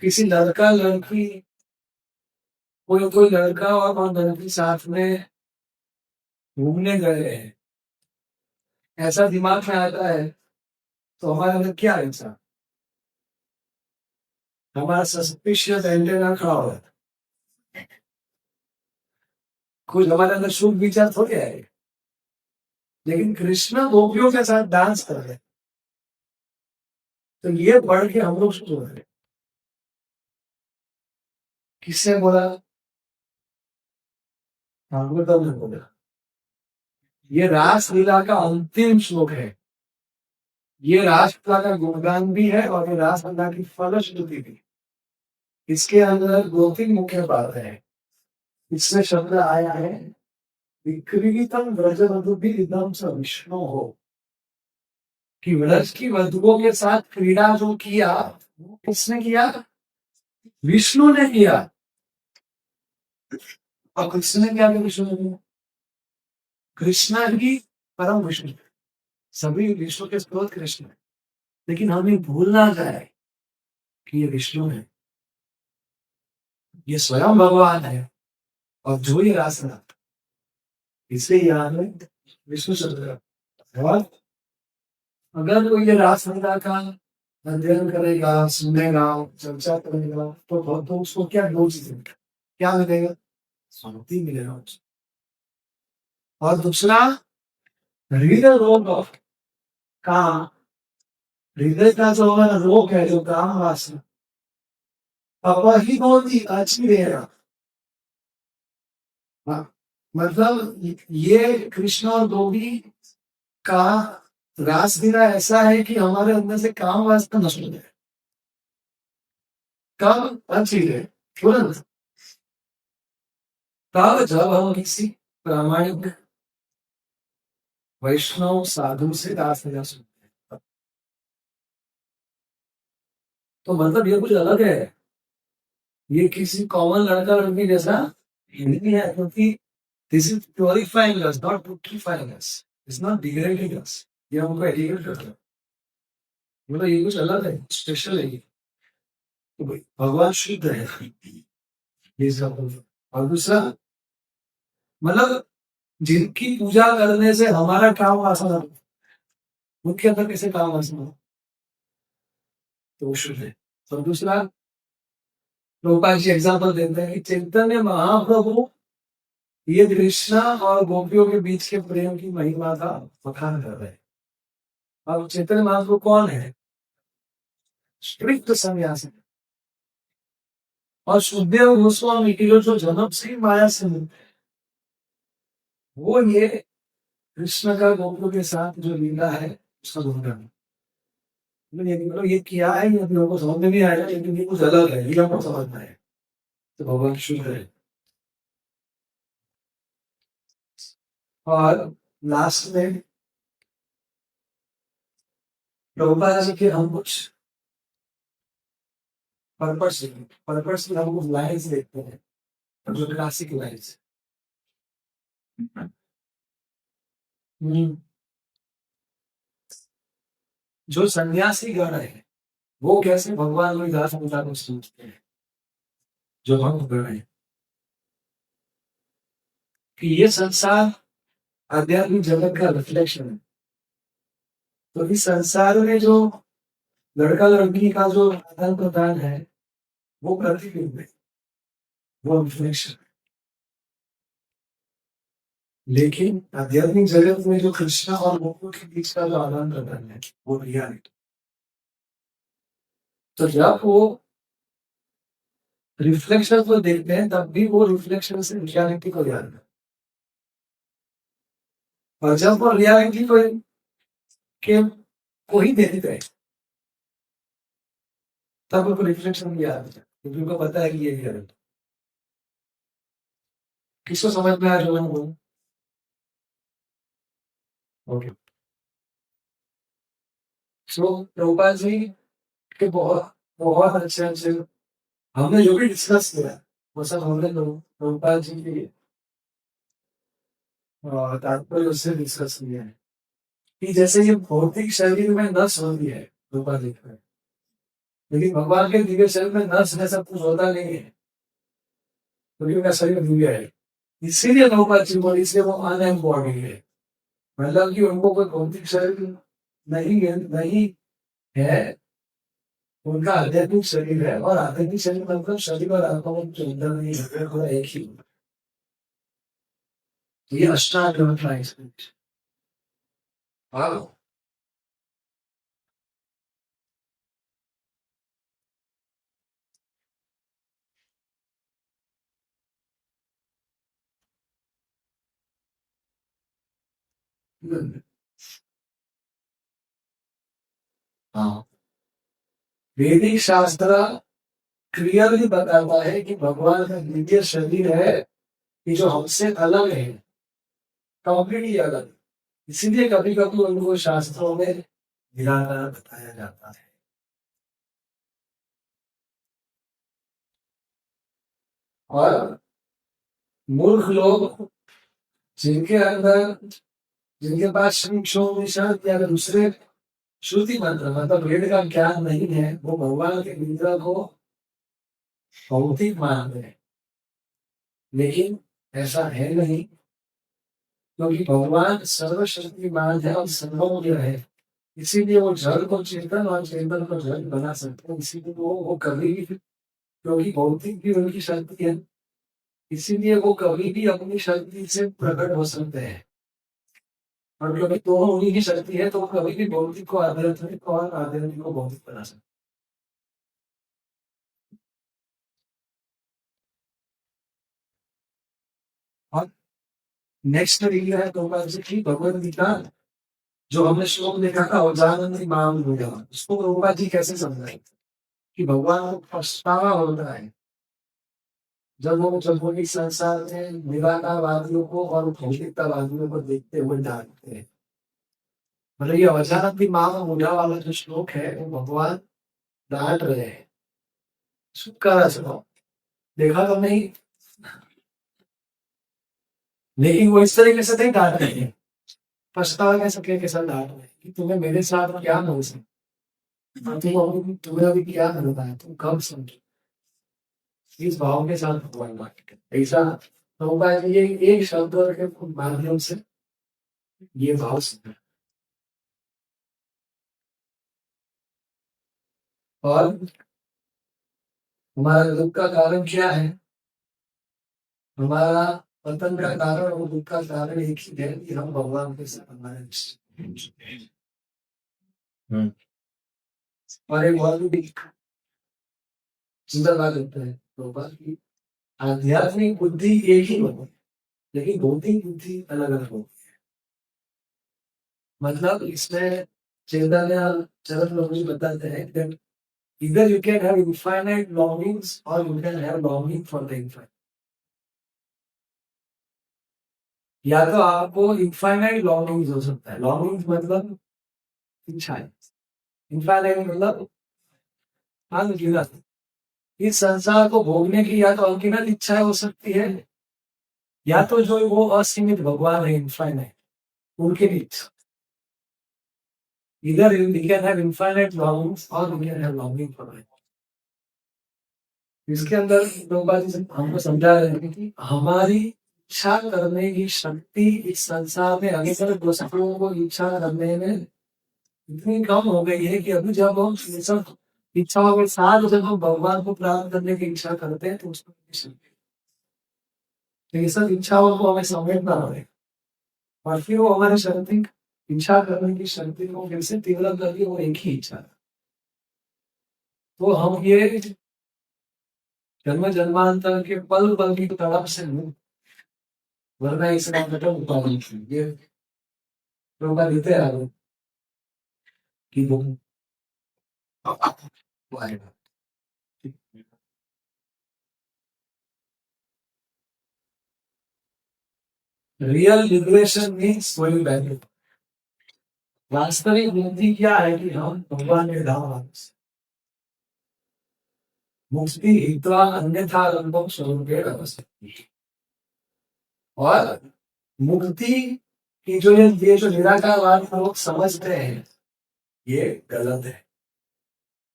किसी लड़का लड़की, कोई कोई लड़का और लड़की साथ में घूमने गए हैं, ऐसा दिमाग में आता है तो हमारे अंदर क्या है, इंसान हमारा सस्पिशियस एंटेना खड़ा हो जाता है, कुछ हमारे अंदर शुभ विचार थोड़े आएगा। लेकिन कृष्ण गोपियों के साथ डांस कर रहे, तो ये बढ़ के हम लोग शुरू हो रहे। किसने बोला, भागवतम ने बोला। ये रासलीला का अंतिम श्लोक है, ये रासलीला का गुणगान भी है और ये रासलीला की फलश्रुति भी। इसके अंदर दो तीन मुख्य बात है। इसमें शब्द आया है विक्रीतम व्रजवधूभिर्दम स विष्णु हो, कि व्रज की वधुओं के साथ क्रीड़ा जो किया वो किसने किया, विष्णु ने किया। और कृष्ण ने क्या किया, विष्णु ने किया, कृष्ण ही परम विष्णु, सभी विष्णु के स्रोत कृष्ण है। लेकिन हमें भूलना है कि ये विष्णु है, ये स्वयं भगवान है, और जो ये रासना, इसलिए यहाँ में विष्णु शब्द। और अगर कोई ये रासलीला का अध्ययन करेगा, सुनेगा, चर्चा करेगा तो उसको क्या दो चीजें क्या मिलेगा, शांति मिलेगा। और दूसरा रीडर रोग ऑफ काम, हृदय का जो हमारा रोग है, जो काम वासना, वही बहुत ही अच्छी रहेगा। मतलब ये कृष्ण और गोपी का रासलीला ऐसा है कि हमारे अंदर से काम वासना नष्ट हो जाए। कब अच्छी है, तुरंत, तब जब हम किसी प्रामाणिक वैष्णव साधु से रासलीला सुनते हैं। तो मतलब ये कुछ अलग है, ये किसी कॉमन लड़का लड़की जैसा नहीं है, क्योंकि this is purifying us, not putrefying us, it's not degrading us. ये हमको एडिकेट करता है, मतलब ये कुछ अलग है, स्पेशल है ये। तो भाई भगवान शुद्ध है, ये सब। और दूसरा मतलब जिनकी पूजा करने से हमारा काम आसान हो, उनके अंदर कैसे काम आसान हो, तो वो शुद्ध है। और दूसरा प्रभुपाद जी एग्जाम्पल देते हैं कि चैतन्य महाप्रभु ये कृष्णा और गोपियों के बीच के प्रेम की महिमा का बखान कर रहे हैं। अब चैतन्य महाप्रभु कौन है, स्ट्रिक्ट सन्यासी, और सुखदेव गोस्वामी की जो जन्म से माया से मुक्त है, वो ये कृष्ण का गोपियों के साथ जो लीला है उसका गुणगान। मतलब ये किया है, ये अपने लोगों को समझ में नहीं आया, लेकिन ये कुछ अलग है, ये हमको समझना है। तो भगवान शुद्ध है। और लास्ट में प्रभुपाद जी के हम कुछ पर्पस हम कुछ लाइन्स देखते हैं जो क्लासिक लाइन्स। जो सन्यासी गण है वो कैसे भगवान रविदास मुद्दा को सोचते हैं, जो भक्त गण है कि ये संसार आध्यात्मिक जगत का रिफ्लेक्शन है। तो इस संसार में जो लड़का लड़की का जो आदान प्रदान है वो प्रतिबिंब है, वो रिफ्लेक्शन। लेकिन आध्यात्मिक जगत में जो कृष्णा और गोकुल के बीच का जो आदान प्रदान है वो रियलिटी। तो जब वो रिफ्लेक्शन को देखते हैं तब भी वो रिफ्लेक्शन से रियलिटी को याद है, और जब वो रियलिटी को ही देखते हैं तब उनको रिफ्लेक्शन भी याद है, क्योंकि उनको पता है कि ये रियलिटी। किसको समझ में आ रहा है? ओके। सो प्रभुपाद जी के बहुत बहुत अच्छे अच्छे हमने जो भी डिस्कस किया वो सब हमने प्रभुपाद जी की तात्पर्य उससे डिस्कस किया है कि जैसे ये भौतिक शरीर में नस होती है प्रभुपाद जी का, लेकिन भगवान के दिव्य शरीर में नस है, सब कुछ होता नहीं है, क्योंकि उनका शरीर दिव्य है। इसीलिए प्रभुपाद जी बोले इसलिए वो अनएम्बॉडी है, मतलब कि उनको कोई भौतिक शरीर नहीं है, उनका आध्यात्मिक शरीर है। और आध्यात्मिक शरीर मतलब शरीर और आत्मा में जो अंदर नहीं है वो एक ही। ये अष्टांग ट्रांसलेट। हाँ, हाँ, वैदिक शास्त्र क्लियरली बताता है कि भगवान का दिव्य शरीर है कि जो हमसे अलग है, कंप्लीटली अलग। इसीलिए कभी कभी उनको शास्त्रों में निराकार बताया जाता है। और मूर्ख लोग जिनके अंदर जिनके पास श्री क्षोभ या दूसरे श्रुति मंत्र मतलब वेद का ज्ञान नहीं है, वो भगवान के निद्रा को भौतिक मानते हैं। लेकिन ऐसा है नहीं, क्योंकि भगवान सर्वशक्तिमान है और सर्वज्ञ है। इसीलिए वो जल को चेतन और चेतन को जल बना सकते हैं। इसीलिए वो कभी भी, क्योंकि भौतिक भी उनकी शक्ति है, इसीलिए वो कभी भी अपनी शक्ति से प्रकट हो सकते हैं। और क्योंकि दोनों उन्हीं की शक्ति है तो वो कभी भी भौतिक को आध्यात्मिक और आध्यात्मिक को भौतिक बना सकते हैं। और नेक्स्ट रील है तो भगवत गीता, जो हमने श्लोक देखा था औजानंद माम होगा, उसको प्रभुपाद जी कैसे समझाए कि भगवान को पछतावा होता है जब वो इस संसार में निराकारवादियों को और भौतिकतावादियों को देखते हुए डांटते हैं। मतलब ये औजानंद माम होगा वाला जो श्लोक है वो भगवान डांट रहे हैं, सुनकर सुनो, देखा तो नहीं, लेकिन वो इस तरीके से नहीं डांट रहे हैं, पछतावा कैसे के साथ डांट रहे हैं कि तुम्हें मेरे साथ क्या हो सकता, तुम्हें अभी क्या मिलता है, तुम कब समझो, इस भाव के साथ भगवान बात ऐसा होगा। ये एक शब्द के माध्यम से ये भाव समझ। और हमारा दुख का कारण क्या है? हमारा पतन का कारण और दुख का कारण एक ही है कि हम भगवान के साथ हमारे और एक और भी सुंदर बात होता है तो बात की आध्यात्मिक बुद्धि एक ही होती है, लेकिन भौतिक बुद्धि अलग अलग होती है। मतलब इसमें चैतन्य चरक लोग भी बताते हैं that either you can have infinite longings or you can have longing for the infinite। या तो आपको इनफाइनाइट लॉन्गिंग्स हो सकता है, लॉन्गिंग्स मतलब इच्छाएं, इनफाइनाइट मतलब अनगिनत। इस संसार को भोगने की या तो अनगिनत इच्छाएं हो सकती है, या तो जो वो असीमित भगवान है इनफाइनाइट, उनके भी इच्छा। इधर we can have infinite longings or we can have longing for it. इसके अंदर दो बात हमको समझा रहे हैं कि हमारी इच्छा करने की शक्ति इस संसार में अनेक वस्तुओं को इच्छा करने में इतनी कम हो गई है कि अभी जब हम ये सब इच्छाओं के साथ जब हम भगवान को प्राप्त करने की इच्छा करते हैं तो उसमें शक्ति, तो ये सब इच्छाओं को हमें समेटना पड़ेगा और फिर वो हमारे शक्ति, इच्छा करने की शक्ति को फिर से तीव्र करके वो एक ही इच्छा। तो हम ये जन्म जन्मांतर के पल पल की तड़प से मुक्त, वरना इसका मतलब उपाधि ये लोग देते आ रहे कि वो आएगा। Real liberation means going back. वास्तविक मुक्ति क्या है कि हम भगवान के धाम वापस, मुक्ति इतना अन्यथा अनुभव स्वरूपेण अवस्थिति। और मुक्ति की जो ये जो निराकारवाद लोग समझते हैं ये गलत है।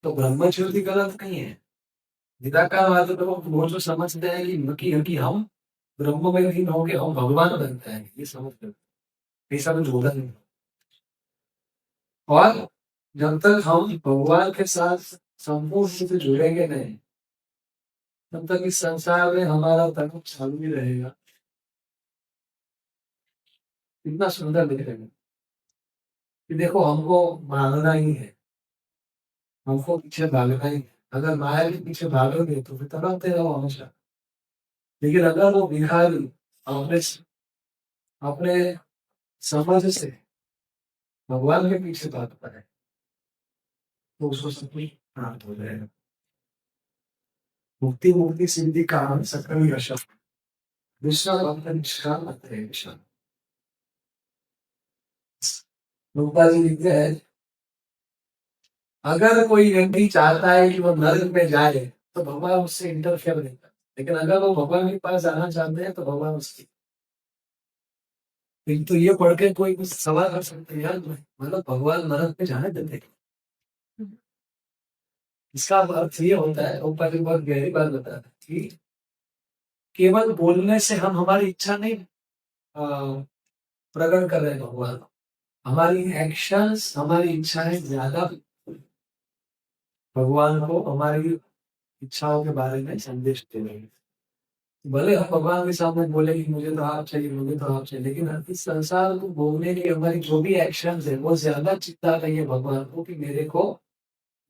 तो ब्रह्मज्योति गलत नहीं है, निराकारवाद लोग वो जो समझते हैं कि हम ब्रह्म में लीन होके हम भगवान बनते हैं, ये समझते हैं, ऐसा कुछ होगा नहीं। और जब तक हम भगवान के साथ संपूर्ण रूप से जुड़ेंगे नहीं, तब तक इस संसार में हमारा तर्क चालू ही रहेगा। इतना सुंदर दिखेगा कि देखो हमको भागना ही है, हमको पीछे भागना ही है। अगर माया के पीछे भागोगे तो फिर तड़पते रहो हमेशा। लेकिन अगर वो भिखारी अपने अपने समझ से भगवान के पीछे भागता है तो उसको सब कुछ प्राप्त हो जाएगा। मुक्ति मुक्ति सिद्धि काम सकल यशः विश्व भक्त निष्काम अत्रे विशाल। रूपा जी लिखते हैं अगर कोई व्यक्ति चाहता है कि वो नरक में जाए तो भगवान उससे इंटरफेयर नहीं करता, लेकिन अगर वो भगवान के पास जाना चाहते हैं तो भगवान उसकी। तो ये पढ़ के कोई कुछ सवाल कर सकते हैं यार, मतलब भगवान नरक में जाने देते? इसका अर्थ ये होता है, ऊपर की बहुत गहरी बात बता है कि केवल बोलने से हम हमारी इच्छा नहीं प्रकट कर रहे हैं भगवान, हमारी एक्शंस हमारी इच्छाएं ज्यादा भगवान को हमारी इच्छाओं के बारे में संदेश दे रहे हैं। भले हम भगवान के सामने बोले कि मुझे तो आप चाहिए, मुझे तो आप चाहिए, लेकिन इस संसार को भोगने की हमारी जो भी एक्शन है वो ज्यादा चिंता रही है भगवान को कि मेरे को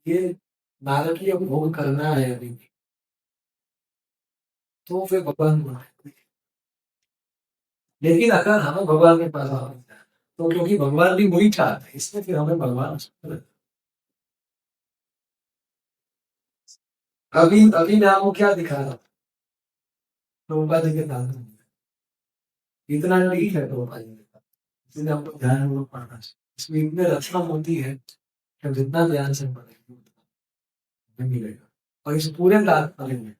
ये नारकीय भोग करना है अभी, तो फिर भगवान को। लेकिन अगर हमें भगवान के पास आओ तो क्योंकि भगवान भी वही चाहते हैं, इसलिए फिर हमें भगवान अभी मैं आपको क्या दिखा रहा हूँ, प्रभुपाद जी के नाम इतना ठीक है प्रभुपाद जी के साथ, इसलिए हमको ध्यान में पढ़ना चाहिए। इसमें इतने रचना होती है कि जितना ध्यान से पढ़ेंगे उतना मिलेगा। और इस पूरे तात्पर्य में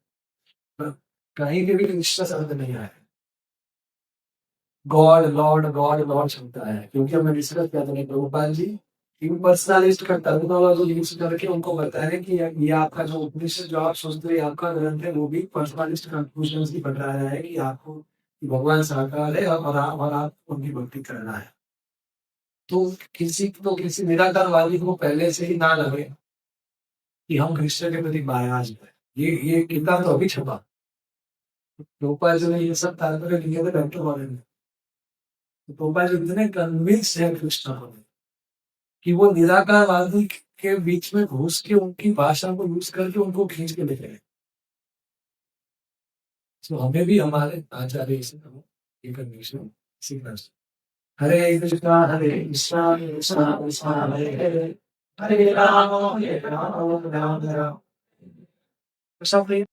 कहीं पे भी निश्चय शब्द नहीं आया, गॉड लॉर्ड चलता है, क्योंकि हमने डिस्कस किया था प्रभुपाद जी इम्पर्सनलिस्ट का टर्मिनोलॉजी यूज करके उनको बताया कि ये आपका जो उपनिषद जो आप सोचते हैं आपका ग्रंथ है वो भी पर्सनलिस्ट कंक्लूजन की बता रहा है कि आपको भगवान साकार है और आप उनकी भक्ति करना है। तो किसी निराकारवादी को पहले से ही ना लगे कि हम कृष्ण के प्रति बायाज है। ये किताब तो अभी छपा, गोपाल जी ने ये सब तात्पर्य लिखे थे डॉक्टर वाले ने। तो गोपाल जी इतने कन्विंस है कृष्ण को कि वो निराकारवादी के बीच में घुस के उनकी भाषा को यूज करके उनको खींच के लेके गए। तो हमें भी हमारे आचार्य से ये कंडीशन सीखना चाहिए। हरे कृष्णा कृष्णा कृष्णा हरे हरे, हरे राम राम राम।